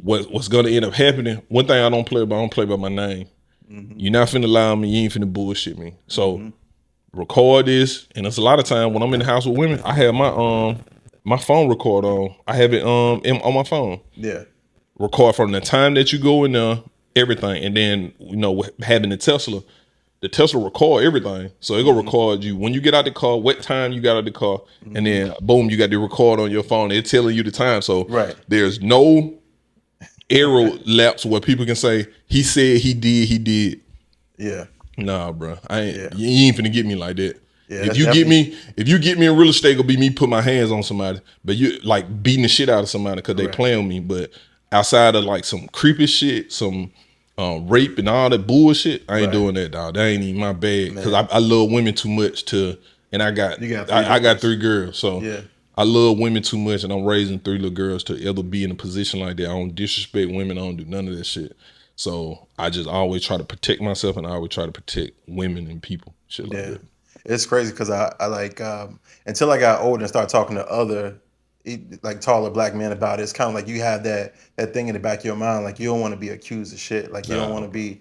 what's going to end up happening, one thing I don't play by my name. Mm-hmm. You're not finna lie on me. You ain't finna bullshit me. So record this. And it's a lot of time when I'm in the house with women, I have my my phone record on. I have it on my phone. Yeah. Record from the time that you go in there, everything, and then having the Tesla record everything. So it gonna record you when you get out the car, what time you got out the car, and then boom, you got the record on your phone. It's telling you the time. So Right. there's no arrow lapse where people can say he said he did. Yeah. Nah, bro, I ain't. Yeah. You ain't finna get me like that. Yeah, If that's you get definitely me, if you get me in real estate, it'll be me put my hands on somebody. But you like beating the shit out of somebody because they correct. playing me. But outside of like some creepy shit, some rape and all that bullshit, I ain't Right. doing that, dog. That ain't even my bag because Man. I love women too much to. And I got You got 3 I got daughters. 3 girls, so Yeah. I love women too much, and I'm raising 3 little girls to ever be in a position like that. I don't disrespect women. I don't do none of that shit. So I just always try to protect myself, and I always try to protect women and people, shit like Yeah. that. It's crazy because I like until I got older and started talking to other like taller black men about it, it's kind of like you have that thing in the back of your mind, like you don't want to be accused of shit. Like you don't want to be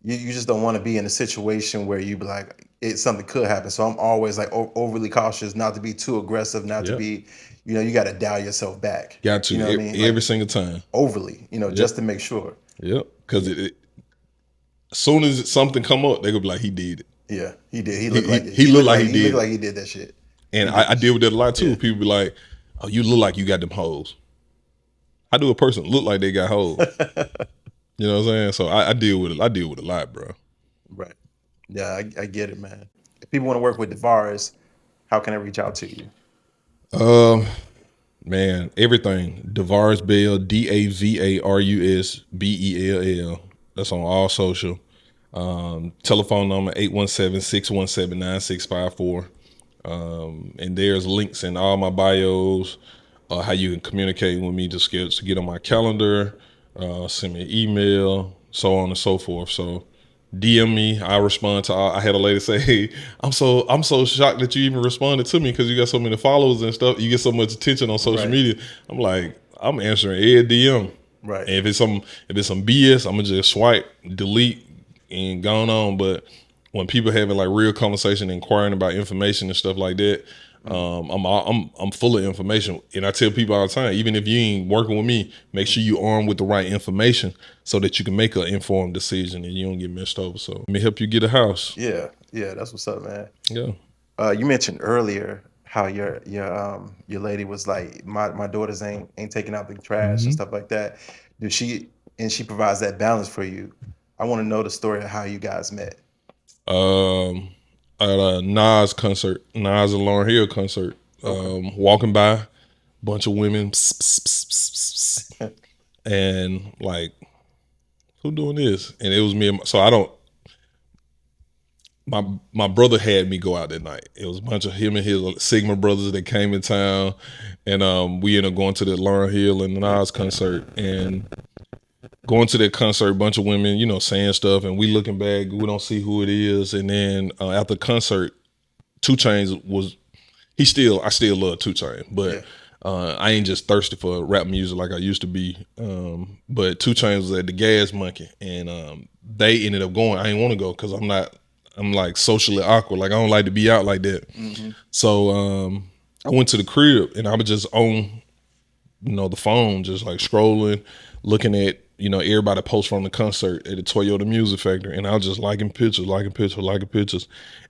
you just don't want to be in a situation where you be like something could happen. So I'm always like overly cautious, not to be too aggressive, not to Yep. be, you got to dial yourself back. Got to You know what I mean? every Like single time. overly, Yep. just to make sure. Yep. Because as soon as something come up, they gonna be like, he did it. Yeah, he did. He looked He like he looked like he he looked did like it. he did that shit. And He did I that deal shit. with that a lot too. Yeah. People be like, oh, you look like you got them hoes. How do a person look like they got hoes? You know what I'm saying? So I deal with it. I deal with a lot, bro. Right. Yeah, I get it, man. If people want to work with Davarus, how can I reach out to you? Man, everything. Davarus Bell, DavarusBell. That's on all social. Telephone number 817-617-9654. And there's links in all my bios, how you can communicate with me to get on my calendar, send me an email, so on and so forth. So DM me. I respond to all. I had a lady say, "Hey, I'm so shocked that you even responded to me because you got so many followers and stuff. You get so much attention on social Right. media." I'm like, I'm answering every DM. Right. And if it's some BS, I'm gonna just swipe, delete, and gone on. But when people having like real conversation, inquiring about information and stuff like that, I'm full of information, and I tell people all the time, even if you ain't working with me, make sure you armed with the right information so that you can make an informed decision and you don't get messed over. So let me help you get a house. Yeah. Yeah, that's what's up, man. Yeah. You mentioned earlier how your lady was like, my daughters ain't taking out the trash and stuff like that. She provides that balance for you. I want to know the story of how you guys met. At a Nas concert, Nas and Lauryn Hill concert. Walking by, bunch of women, pss, pss, pss, pss, pss, and like, who doing this? And it was me. So I don't. My brother had me go out that night. It was a bunch of him and his Sigma brothers that came in town, and we ended up going to the Lauryn Hill and Nas concert. And going to that concert, a bunch of women, saying stuff, and we looking back, we don't see who it is. And then after the concert, 2 Chainz was I still love 2 Chainz, but Yeah. I ain't just thirsty for rap music like I used to be. But 2 Chainz was at the Gas Monkey, and they ended up going. I didn't want to go because I'm like socially awkward. Like I don't like to be out like that. So I went to the crib and I was just on, the phone, just like scrolling, looking at, everybody post from the concert at the Toyota Music Factory, and I was just liking pictures.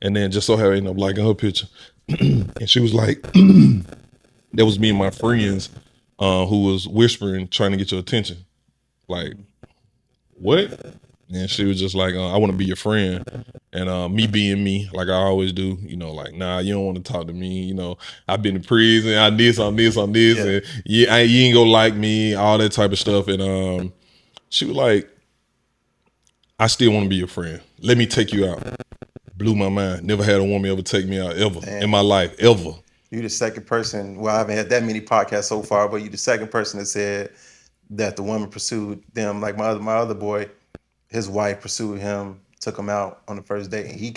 And then just so happened I ended up liking her picture. And she was like, that was me and my friends who was whispering, trying to get your attention. Like, what? And she was just like, I want to be your friend. And me being me, like I always do, like, nah, you don't want to talk to me. I've been in prison, I did on this, Yeah. and you ain't gonna like me, all that type of stuff. And she was like, I still want to be your friend. Let me take you out. Blew my mind. Never had a woman ever take me out ever in my life, ever. You the second person. Well, I haven't had that many podcasts so far, but you the second person that said that the woman pursued them. Like my other boy, his wife pursued him, took him out on the first date, and he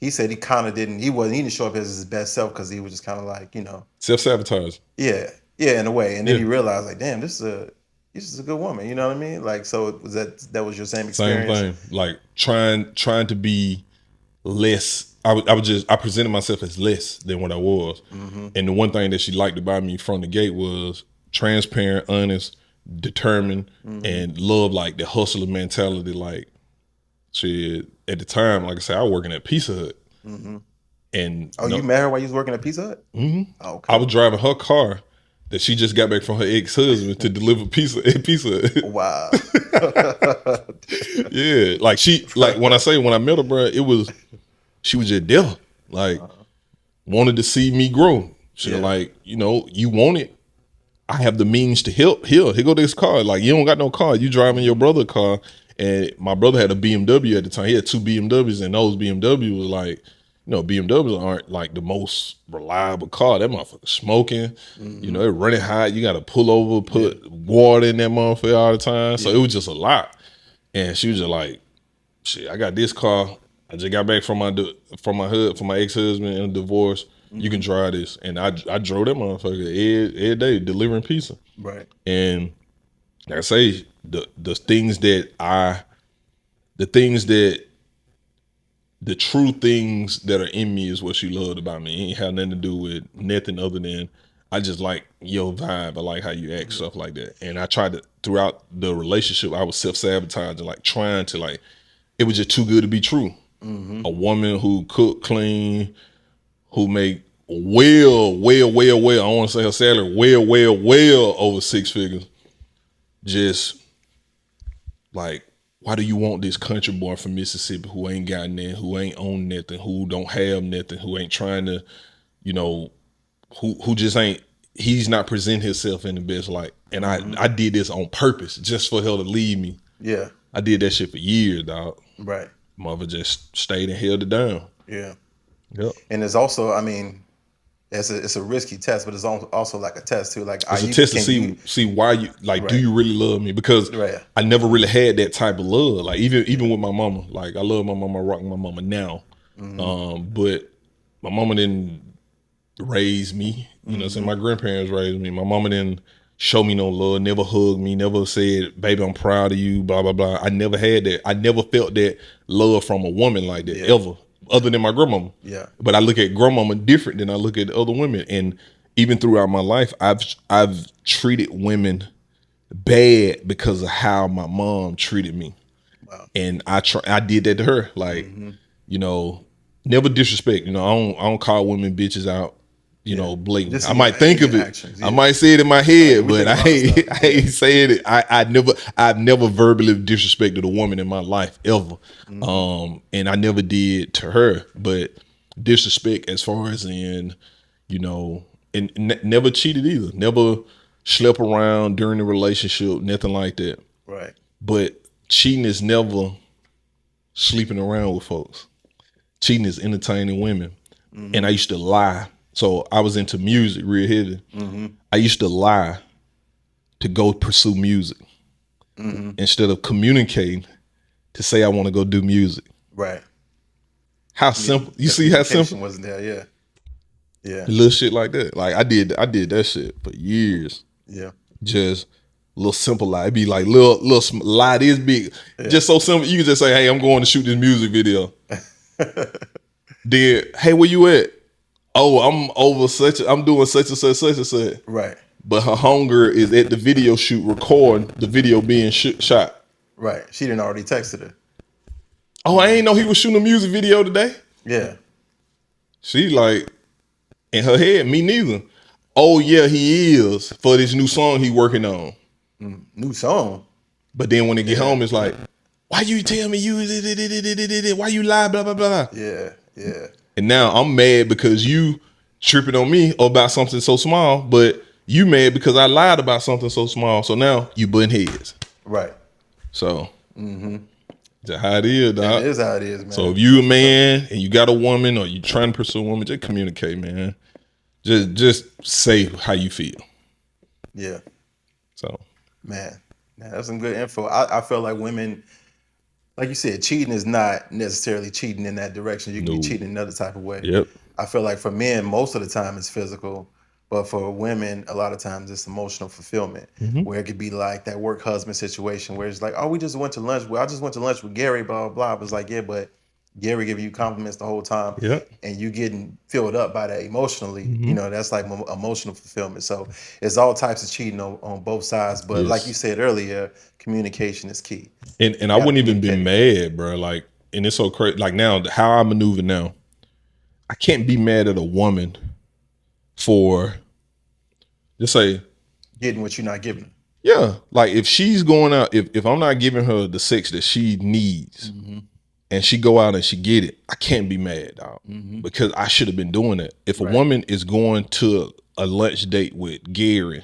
said he kind of didn't. He didn't show up as his best self because he was just kind of like, Self-sabotage. yeah, in a way. And then Yeah. he realized like, damn, this is a good woman. You know what I mean? Like, so was that was your same Same experience? thing. Like trying to be less I presented myself as less than what I was. And the one thing that she liked about me from the gate was transparent, honest, determined, and love like the hustler mentality. Like, shit, at the time, like I said, I was working at Pizza Hut. And Oh, you met her while you was working at Pizza Hut? Oh, I okay. was driving her car that she just got back from her ex-husband to deliver pizza at Pizza Hut. Wow. Yeah, like when I met her, bro, she was just there, like wanted to see me grow. She was Yeah. like, you want it. I have the means to help. Here go this car. Like, you don't got no car. You driving your brother's car. And my brother had a BMW at the time. He had two BMWs, and those BMW was like, BMWs aren't like the most reliable car. That motherfucker smoking. It running hot. You got to pull over, put water in that motherfucker all the time. So it was just a lot. And she was just like, shit, I got this car. I just got back from my ex-husband and a divorce. You can drive this. And I drove that motherfucker every day delivering pizza. Right. And like I say, the true things that are in me is what she loved about me. It ain't had nothing to do with nothing other than I just like your vibe. I like how you act, stuff like that. And I tried to, throughout the relationship, I was self-sabotaging, like trying to like, it was just too good to be true. A woman who cook clean, who make well, I don't want to say her salary, well over six figures. Just like, why do you want this country boy from Mississippi who ain't got nothing, who ain't own nothing, who don't have nothing, who ain't trying to, who just ain't, he's not presenting himself in the best light. And I did this on purpose just for her to leave me. Yeah. I did that shit for years, dog. Right. Mother just stayed and held it down. Yeah. Yep. And it's also, I mean, it's a risky test, but it's also like a test too. Like, It's a test to see why you like. Right. Do you really love me? Because Right. I never really had that type of love. Like even with my mama, like I love my mama, I rock my mama now. But my mama didn't raise me. You know what I'm saying? My grandparents raised me. My mama didn't show me no love, never hugged me, never said, baby, I'm proud of you, blah, blah, blah. I never had that. I never felt that love from a woman like that, ever, other than my grandmama. Yeah. But I look at grandmama different than I look at other women. And even throughout my life, I've treated women bad because of how my mom treated me. Wow. And I did that to her. Like, never disrespect. I don't call women bitches out, blatant. Just I might think of it. actions, I might say it in my head, we but I ain't saying it. I've never verbally disrespected a woman in my life ever. And I never did to her, but disrespect as far as in, and never cheated either. Never slept around during the relationship, nothing like that. Right. But cheating is never sleeping around with folks. Cheating is entertaining women. And I used to lie. So I was into music real heavy. I used to lie to go pursue music instead of communicating to say I want to go do music. Right. How simple. You see how simple? Wasn't there? Yeah. Yeah. Little shit like that. Like I did that shit for years. Yeah. Just little simple lie. It'd be like little lie this big. Just so simple. You can just say, hey, I'm going to shoot this music video. Then, hey, where you at? Oh, I'm doing such and such. Right. But her hunger is at the video shoot, recording the video being shot. Right. She didn't already texted her. Oh, I ain't know he was shooting a music video today. Yeah. She like, in her head, me neither. Oh yeah, he is for this new song he working on. New song. But then when they get home, it's like, why you tell me you, why you lie, blah, blah, blah. Yeah. Yeah. And now I'm mad because you tripping on me about something so small, but you mad because I lied about something so small. So now you butting heads. Right. So that's how it is, dog. It is how it is, man. So if you a man and you got a woman or you trying to pursue a woman, just communicate, man. Just say how you feel. Yeah. So Man, that's some good info. I feel like women, like you said, cheating is not necessarily cheating in that direction. You can be cheating another type of way. Yep. I feel like for men, most of the time it's physical, but for women, a lot of times it's emotional fulfillment, where it could be like that work husband situation where it's like, oh, we just went to lunch. Well, I just went to lunch with Gary, blah, blah, blah. But it's like, yeah, but Gary giving you compliments the whole time, Yeah. and you getting filled up by that emotionally, that's like emotional fulfillment. So it's all types of cheating on both sides. But like you Yes. said earlier, communication is key. And I You got to wouldn't even be communicate. mad, bro. Like, and it's so crazy. Like now, how I maneuver now, I can't be mad at a woman for just say, Getting what you're not giving. yeah, like if she's going out, if I'm not giving her the sex that she needs, and she go out and she get it, I can't be mad, dog, because I should have been doing that. If a Right. woman is going to a lunch date with Gary,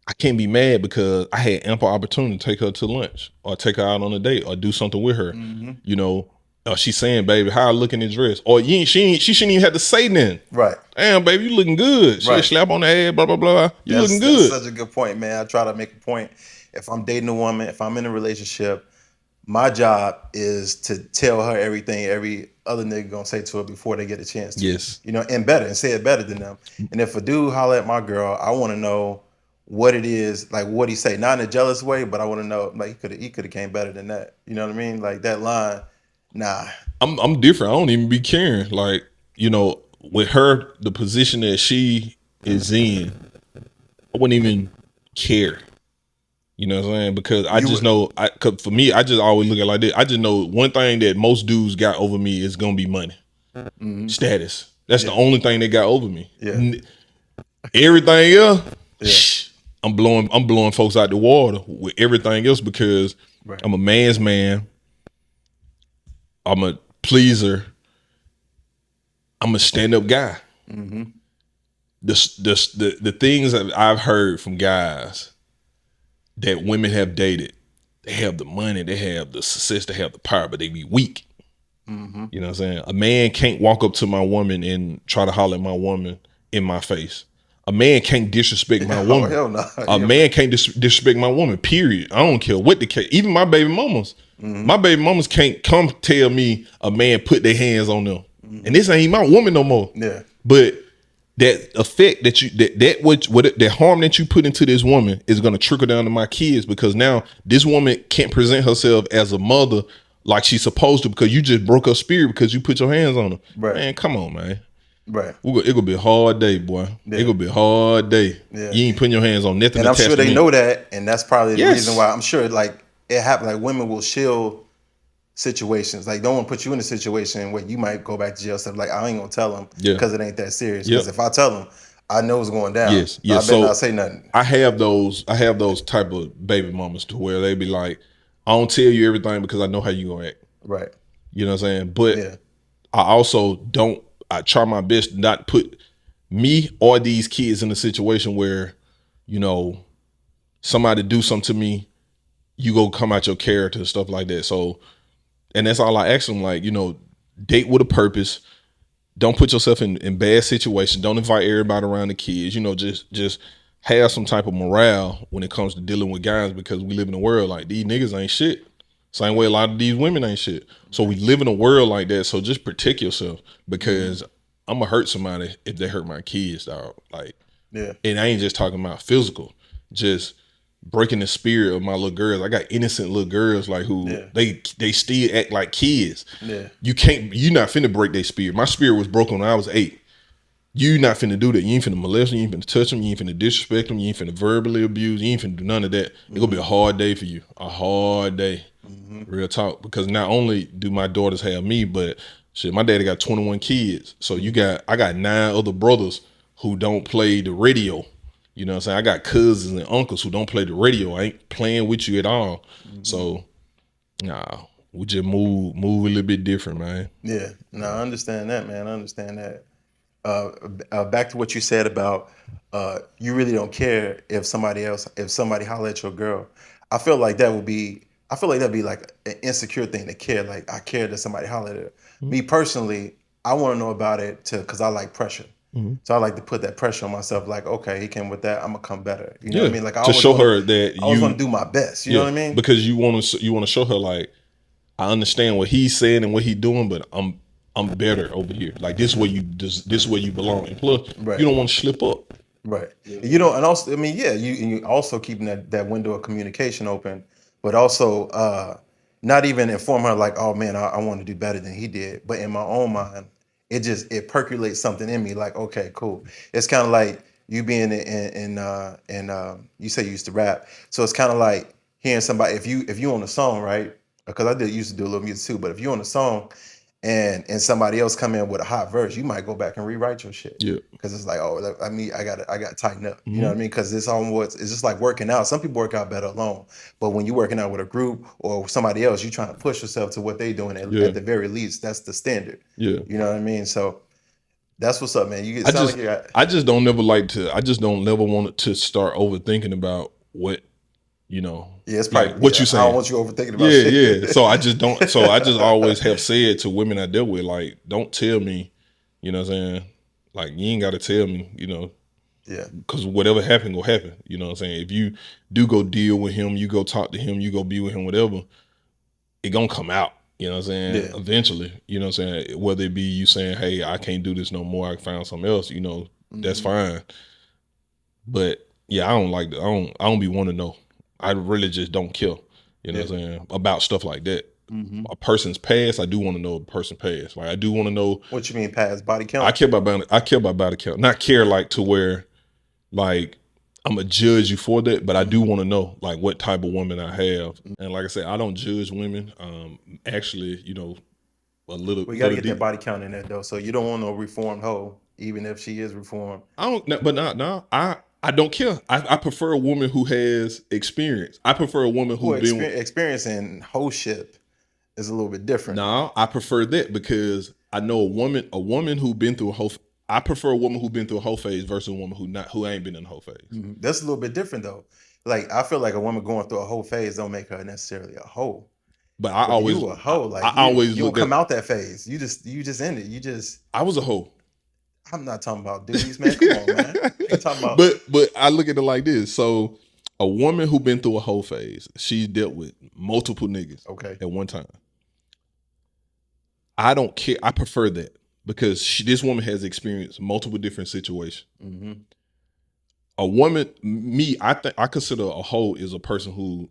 I can't be mad because I had ample opportunity to take her to lunch or take her out on a date or do something with her. You know, or she's saying, "Baby, how I look in this dress?" Or she shouldn't even have to say nothing. Right. Damn, baby, you looking good. She Right. slap on the head, blah blah blah. You looking That's good. such a good point, man. I try to make a point. If I'm dating a woman, if I'm in a relationship, my job is to tell her everything every other nigga gonna say to her before they get a chance to. Yes. And better, and say it better than them. And if a dude holler at my girl, I want to know what it is, like what he say, not in a jealous way, but I want to know, like he could have came better than that. You know what I mean? Like that line, nah. I'm different. I don't even be caring. Like, with her, the position that she is in, I wouldn't even care. You know what I'm saying? Because I just know, cause for me, I just always look at it like this. I just know one thing that most dudes got over me is gonna be money, status. That's the only thing they got over me. Yeah. Everything else, I'm blowing folks out the water with everything else because Right. I'm a man's man. I'm a pleaser. I'm a stand-up guy. The things that I've heard from guys that women have dated, they have the money, they have the success, they have the power, but they be weak. You know what I'm saying? A man can't walk up to my woman and try to holler at my woman in my face. A man can't disrespect my woman. Hell no. A man can't disrespect my woman, period. I don't care what the case. Even my baby mamas. My baby mamas can't come tell me a man put their hands on them. And this ain't my woman no more. Yeah. But that effect that you that harm that you put into this woman is gonna trickle down to my kids because now this woman can't present herself as a mother like she's supposed to because you just broke her spirit because you put your hands on her. Right. Man, come on, man. Right. It gonna be a hard day, boy. Yeah. It gonna be a hard day. Yeah. You ain't putting your hands on nothing. And I'm attached sure to they me. know that, and that's probably the Yes. reason why I'm sure like it happens. Like women will shield situations. Like don't want to put you in a situation where you might go back to jail. Stuff like I ain't gonna tell them because it ain't that serious. Because if I tell them, I know it's going down. Yes. So I better not say nothing. I have those type of baby mamas to where they be like, I don't tell you everything because I know how you gonna act. Right. You know what I'm saying? But Yeah. I also don't. I try my best not to put me or these kids in a situation where, somebody do something to me, you go come out your character and stuff like that. So, and that's all I ask them. Like, date with a purpose. Don't put yourself in bad situations. Don't invite everybody around the kids. Just have some type of morale when it comes to dealing with guys because we live in a world like these niggas ain't shit. Same way a lot of these women ain't shit. So we live in a world like that. So just protect yourself because I'm gonna hurt somebody if they hurt my kids, dog. Like, and I ain't just talking about physical, just breaking the spirit of my little girls. I got innocent little girls like who they still act like kids. Yeah. You not finna break their spirit. My spirit was broken when I was 8. You not finna do that. You ain't finna molest them. You ain't finna touch them. You ain't finna disrespect them. You ain't finna verbally abuse. You ain't finna do none of that. It's gonna be a hard day for you. A hard day. Real talk. Because not only do my daughters have me, but shit, my daddy got 21 kids. So I got 9 other brothers who don't play the radio. You know what I'm saying? I got cousins and uncles who don't play the radio. I ain't playing with you at all. So, nah, we just move a little bit different, man. Yeah. No, I understand that, man. I understand that. Back to what you said about you really don't care if somebody holler at your girl. I feel like that'd be like an insecure thing to care. Like I care that somebody holler at her. Me personally, I want to know about it because I like pressure. So I like to put that pressure on myself. Like, okay, he came with that. I'm gonna come better. You know what I mean? Like I to show her that I always want to do my best. You know what I mean? Because you want to show her like I understand what he's saying and what he's doing, but I'm better over here. Like this is where you belong. And plus, you don't want to slip up. Right. You know, and also, I mean, you also keeping that window of communication open, but also not even inform her like, oh man, I want to do better than he did. But in my own mind, it percolates something in me like, okay, cool. It's kind of like you being you say you used to rap, so it's kind of like hearing somebody if you on a song, right? Because I did used to do a little music too, but if you on a song and somebody else come in with a hot verse, you might go back and rewrite your shit. Yeah. Because it's like, oh, I mean, I got to tighten up. You know Mm-hmm. what I mean? Because it's just like working out. Some people work out better alone, but when you're working out with a group or somebody else, you're trying to push yourself to what they doing. Yeah. At the very least, that's the standard. Yeah. You know what I mean? So that's what's up, man. You I sound like just you got. I just don't never like to I just don't never want to start overthinking about what, you know, Yeah, it's like probably. what Yeah, you I don't saying. want you overthinking about Yeah, shit. yeah. So I just don't so I just always have said to women I deal with, like, don't tell me, you know what I'm saying? Like, you ain't gotta tell me, you know, Yeah. because whatever happened will happen. You know what I'm saying? If you do go deal with him, you go talk to him, you go be with him, whatever, it gonna come out. You know what I'm saying? Yeah. Eventually, you know what I'm saying? Whether it be you saying, hey, I can't do this no more, I found something else, you know, that's fine. But yeah, I don't like that. I don't be want to know. I really just don't care. You know what I'm saying? About stuff like that. A person's past, I do want to know a person past. Like, I do want to know. What you mean, past body I count? care about I care about body count. Not care like to where like I'm gonna judge you for that, but I do want to know like what type of woman I have. And like I said, I don't judge women. Actually, you know, a We got to little get that deep. body count in there though. So you don't want no reformed hoe, even if she is reformed. I don't, but not no. I don't care. I prefer a woman who has experience. I prefer a woman who Well, been. experience in hoeship is a little bit different. No, I prefer that because I know a woman who been through a whole. I prefer a woman who been through a whole phase versus a woman who ain't been in a whole phase. That's a little bit different though. Like I feel like a woman going through a whole phase don't make her necessarily a hoe. But But you a hoe, like I always you don't looked at. come out that phase. You just end it. You just I was a hoe. I'm not talking about dudes, man. Come on, man. I ain't talking about But I look at it like this. So a woman who been through a whole phase, she's dealt with multiple niggas okay. at one time. I don't care. I prefer that because this woman has experienced multiple different situations. A woman, me, I think I consider a hoe is a person who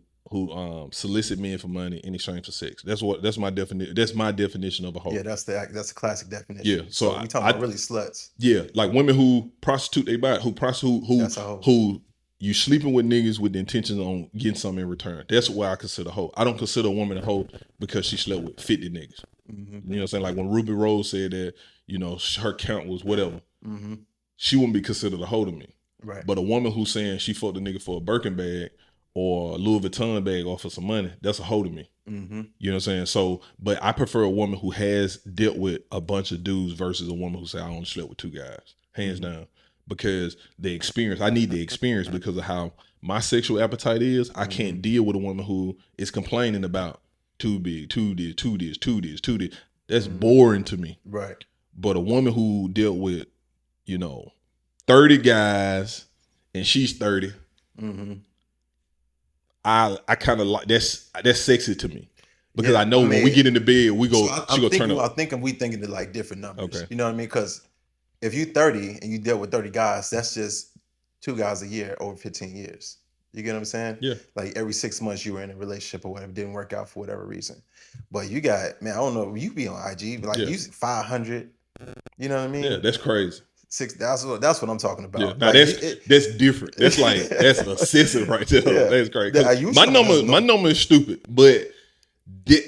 solicit men for money in exchange for sex. That's my definition. That's my definition of a hoe. Yeah, that's the classic definition. Yeah. So we talking about really sluts. Yeah, like women who prostitute they body, That's a hoe. who you sleeping with niggas with the intention on getting something in return. That's why I consider a hoe. I don't consider a woman a hoe because she slept with 50 niggas. You know what I'm saying? Like when Ruby Rose said that, you know, her count was whatever. She wouldn't be considered a hoe to me. Right. But a woman who's saying she fucked a nigga for a Birkin bag or a Louis Vuitton bag or for some money, that's a hoe to me. You know what I'm saying? So, but I prefer a woman who has dealt with a bunch of dudes versus a woman who say I only slept with two guys, hands down. Because the experience, I need the experience because of how my sexual appetite is. I can't deal with a woman who is complaining about too big, too this, too this, too this, too this. That's boring to me. Right. But a woman who dealt with, you know, 30 guys and she's 30, I kind of like that's sexy to me. Because I know when we get into bed, she go turn up. I think we thinking of like different numbers. Okay. You know what I mean? Because if you 30 and you dealt with 30 guys, that's just 2 guys a year over 15 years. You get what I'm saying? Yeah. Like every 6 months you were in a relationship or whatever, didn't work out for whatever reason. But you got, man, I don't know, you be on IG, like you 500. You know what I mean? Yeah, that's crazy. That's what I'm talking about. Yeah, now like, that's different. That's like that's excessive right there. Yeah. That's crazy. You My number is stupid, but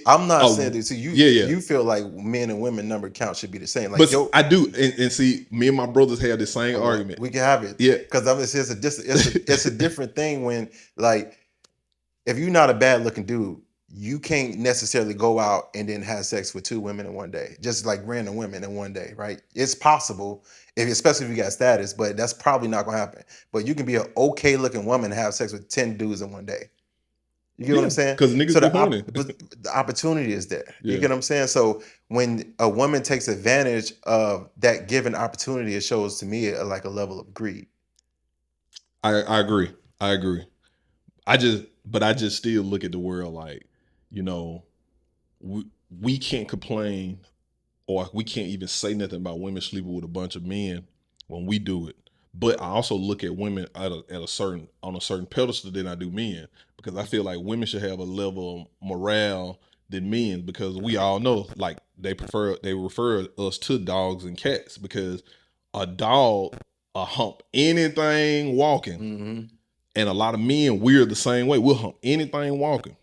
I'm not saying this. So you yeah. you feel like men and women number count should be the same. Like, but I do, and see, me and my brothers have the same argument. We can have it, yeah, because it's a different thing when, like, if you're not a bad looking dude, you can't necessarily go out and then have sex with 2 women in one day, just like random women in one day, right? It's possible, especially if you got status, but that's probably not gonna happen. But you can be an okay looking woman and have sex with 10 dudes in one day. You get what I'm saying? Because niggas be horny. But the opportunity is there. Yeah. You get what I'm saying? So when a woman takes advantage of that given opportunity, it shows to me like a level of greed. I agree. I just still look at the world like, you know, we can't complain or we can't even say nothing about women sleeping with a bunch of men when we do it. But I also look at women on a certain pedestal than I do men, because I feel like women should have a level of morale than men, because we all know, like, they refer us to dogs and cats, because a dog hump anything walking. Mm-hmm. And a lot of men, we're the same way. We'll hump anything walking.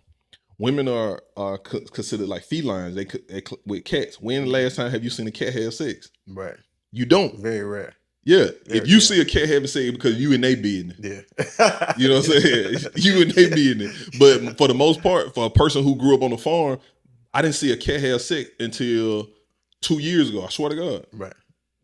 Women are considered like felines. With cats. When the last time have you seen a cat have sex? Right. You don't. Very rare. Yeah. Very, If you yeah. see a cat having sex, because you in they business. Yeah. You know what I'm saying? You in they business. But for the most part, for a person who grew up on the farm, I didn't see a cat have sex until 2 years ago. I swear to God. Right.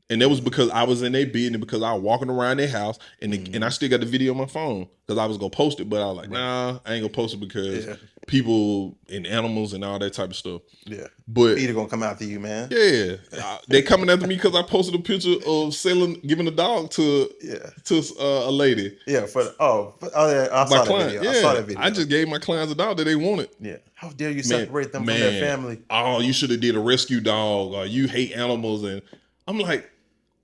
And that was because I was in their business, because I was walking around their house, and I still got the video on my phone, because I was gonna post it, but I was like, nah, I ain't gonna post it, because people and animals and all that type of stuff. Yeah. But Peter gonna come after you, man. yeah, they coming after me because I posted a picture of giving a dog to a lady. Yeah. I saw that client. video. Yeah, I saw that video. I just gave my clients a dog that they wanted. Yeah. How dare you separate them from their family? Oh, you should have did a rescue dog, or you hate animals. And I'm like,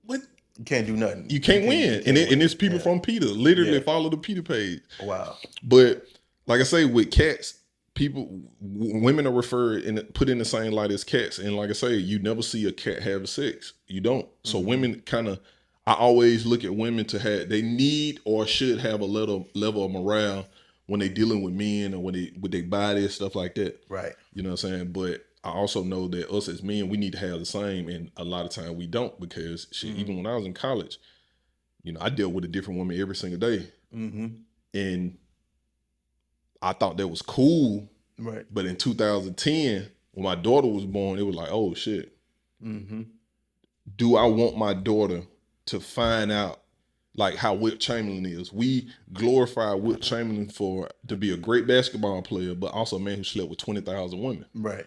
what? You can't do nothing. You can't win. And it's people from PETA. Literally follow the PETA page. Wow. But like I say, with cats, women are referred and put in the same light as cats. And like I say, you never see a cat have sex. You don't. So women I always look at women they need or should have a little level of morale when they dealing with men, or with their body and stuff like that. Right. You know what I'm saying? But I also know that us as men, we need to have the same, and a lot of time we don't, because even when I was in college, I dealt with a different woman every single day. Mm-hmm. And I thought that was cool. Right. But in 2010, when my daughter was born, it was like, oh shit. Mm-hmm. Do I want my daughter to find out like how Wilt Chamberlain is? We glorify Wilt Chamberlain to be a great basketball player, but also a man who slept with 20,000 women. Right.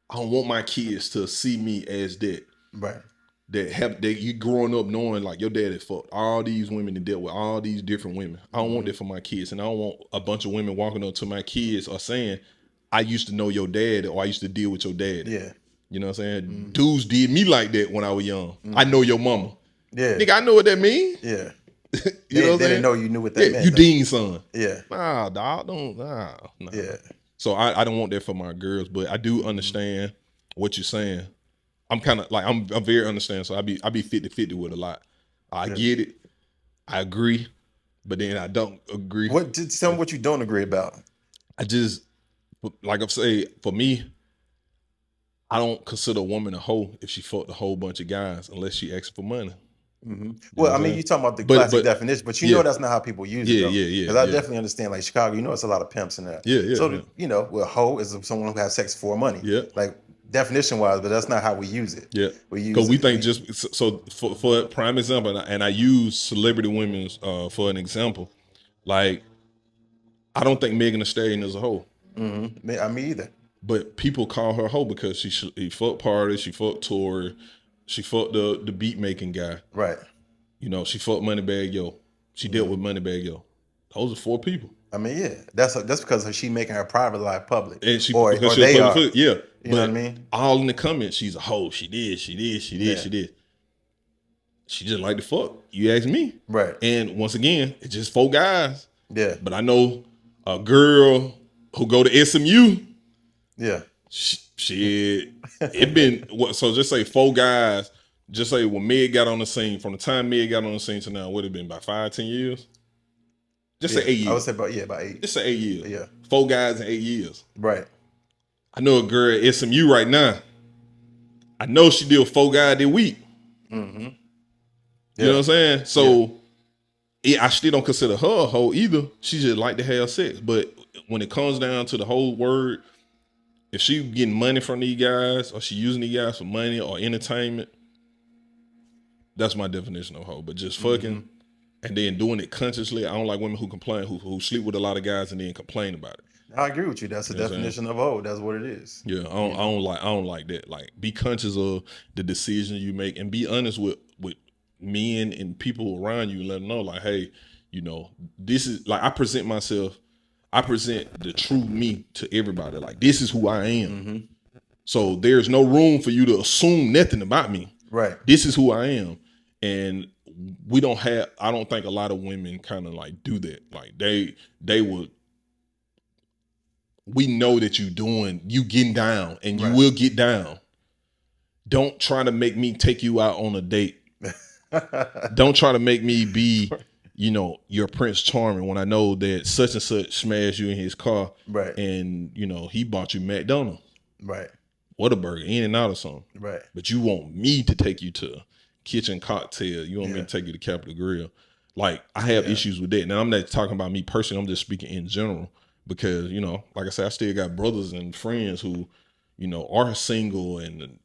I don't want my kids to see me as that. Right. That you growing up knowing like your dad had fucked all these women and dealt with all these different women. I don't want that for my kids, and I don't want a bunch of women walking up to my kids or saying, I used to know your dad, or I used to deal with your dad. Yeah. You know what I'm saying? Dudes did me like that when I was young. I know your mama. Yeah. Nigga, I know what that mean. Yeah. You know what I'm saying? They didn't know you knew what that meant. You Dean's son. Yeah. Nah, dog, nah. Yeah. So I don't want that for my girls, but I do understand what you're saying. I'm kind of like, I'm very understanding. So I be 50-50 with a lot. I get it. I agree, but then I don't agree. Tell me what you don't agree about. I just, like I say, for me, I don't consider a woman a hoe if she fucked a whole bunch of guys, unless she asks for money. Mm-hmm. Well, I mean, you're talking about the classic definition, but you know that's not how people use it, though. Yeah. Because I definitely understand, like Chicago, it's a lot of pimps in there. Yeah. So, well, hoe is someone who has sex for money. Yeah. Like, definition-wise, but that's not how we use it. Yeah. Because we think for prime example, and I use celebrity women for an example, like, I don't think Megan Thee Stallion is a hoe. Mm-hmm. Me either. But people call her hoe because she fucked Party, she fucked Tory, she fucked the beat making guy. Right. She fucked Moneybagg Yo. She dealt with Moneybagg Yo. Those are 4 people. I mean, yeah, that's because she making her private life public, and or they are. Yeah, you know what I mean. All in the comments, she's a hoe. She did. She just like to fuck. You ask me, right? And once again, it's just 4 guys. Yeah. But I know a girl who go to SMU. Yeah. Shit, it been so just say 4 guys. Just say when Meg got on the scene, from the time Meg got on the scene to now, would have been about 5-10 years. Just say 8 years. I would say about 8. Just say 8 years. Yeah. 4 guys in 8 years. Right. I know a girl at SMU right now. I know she deal 4 guys a week. Mm-hmm. Yeah. You know what I'm saying? So I still don't consider her a hoe either. She just like to have sex. But when it comes down to the whole word, if she getting money from these guys, or she using these guys for money or entertainment, that's my definition of hoe. But just fucking and then doing it consciously, I don't like women who complain, who sleep with a lot of guys and then complain about it. I agree with you. That's the definition of hoe. That's what it is. Yeah, I don't like that. Like, be conscious of the decisions you make, and be honest with men and people around you. Let them know, like, hey, this is like, I present the true me to everybody. Like, this is who I am. Mm-hmm. So there's no room for you to assume nothing about me. Right. This is who I am. And I don't think a lot of women kind of like do that. Like, they would we know that you getting down, and you Right. will get down. Don't try to make me take you out on a date. Don't try to make me be, your Prince Charming when I know that such and such smashed you in his car. Right. And, he bought you McDonald's. Right. Whataburger, In-N-Out or something. Right. But you want me to take you to Kitchen Cocktail. You want me Yeah. to take you to Capitol Grill. Like, I have issues with that. And I'm not talking about me personally. I'm just speaking in general. Because, like I said, I still got brothers and friends who, are single and,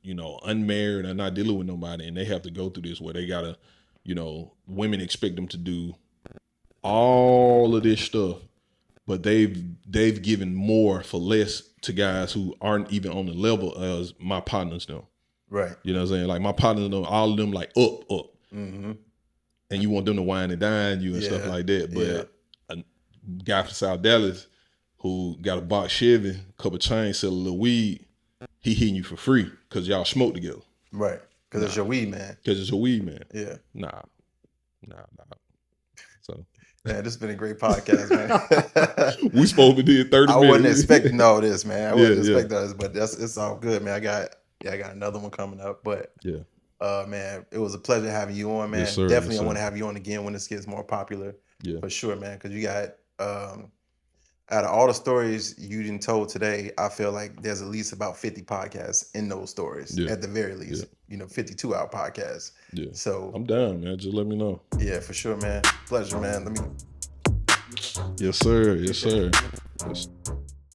unmarried and not dealing with nobody. And they have to go through this where they got to, women expect them to do all of this stuff. But they've given more for less to guys who aren't even on the level as my partners know. Right. You know what I'm saying? Like my partners know all of them like up. Mm-hmm. And you want them to wine and dine you and stuff like that. But a guy from South Dallas who got a box Chevy, couple chains, sell a little weed, he hitting you for free because y'all smoke together. Right. Because it's your weed man. Because it's your weed man. Yeah. Nah. So. Man, this has been a great podcast, man. We supposed to did 30 minutes. I wasn't expecting all this, man. I wasn't expecting all this, but it's all good, man. I got another one coming up, but man, it was a pleasure having you on, man. Yes, sir. Definitely, yes, I want to have you on again when this gets more popular. Yeah, for sure, man. Because you got out of all the stories you didn't told today, I feel like there's at least about 50 podcasts in those stories, at the very least. 52-hour podcasts. Yeah. So I'm down, man. Just let me know. Yeah, for sure, man. Pleasure, man. Yes, sir. Yes, sir. Yes.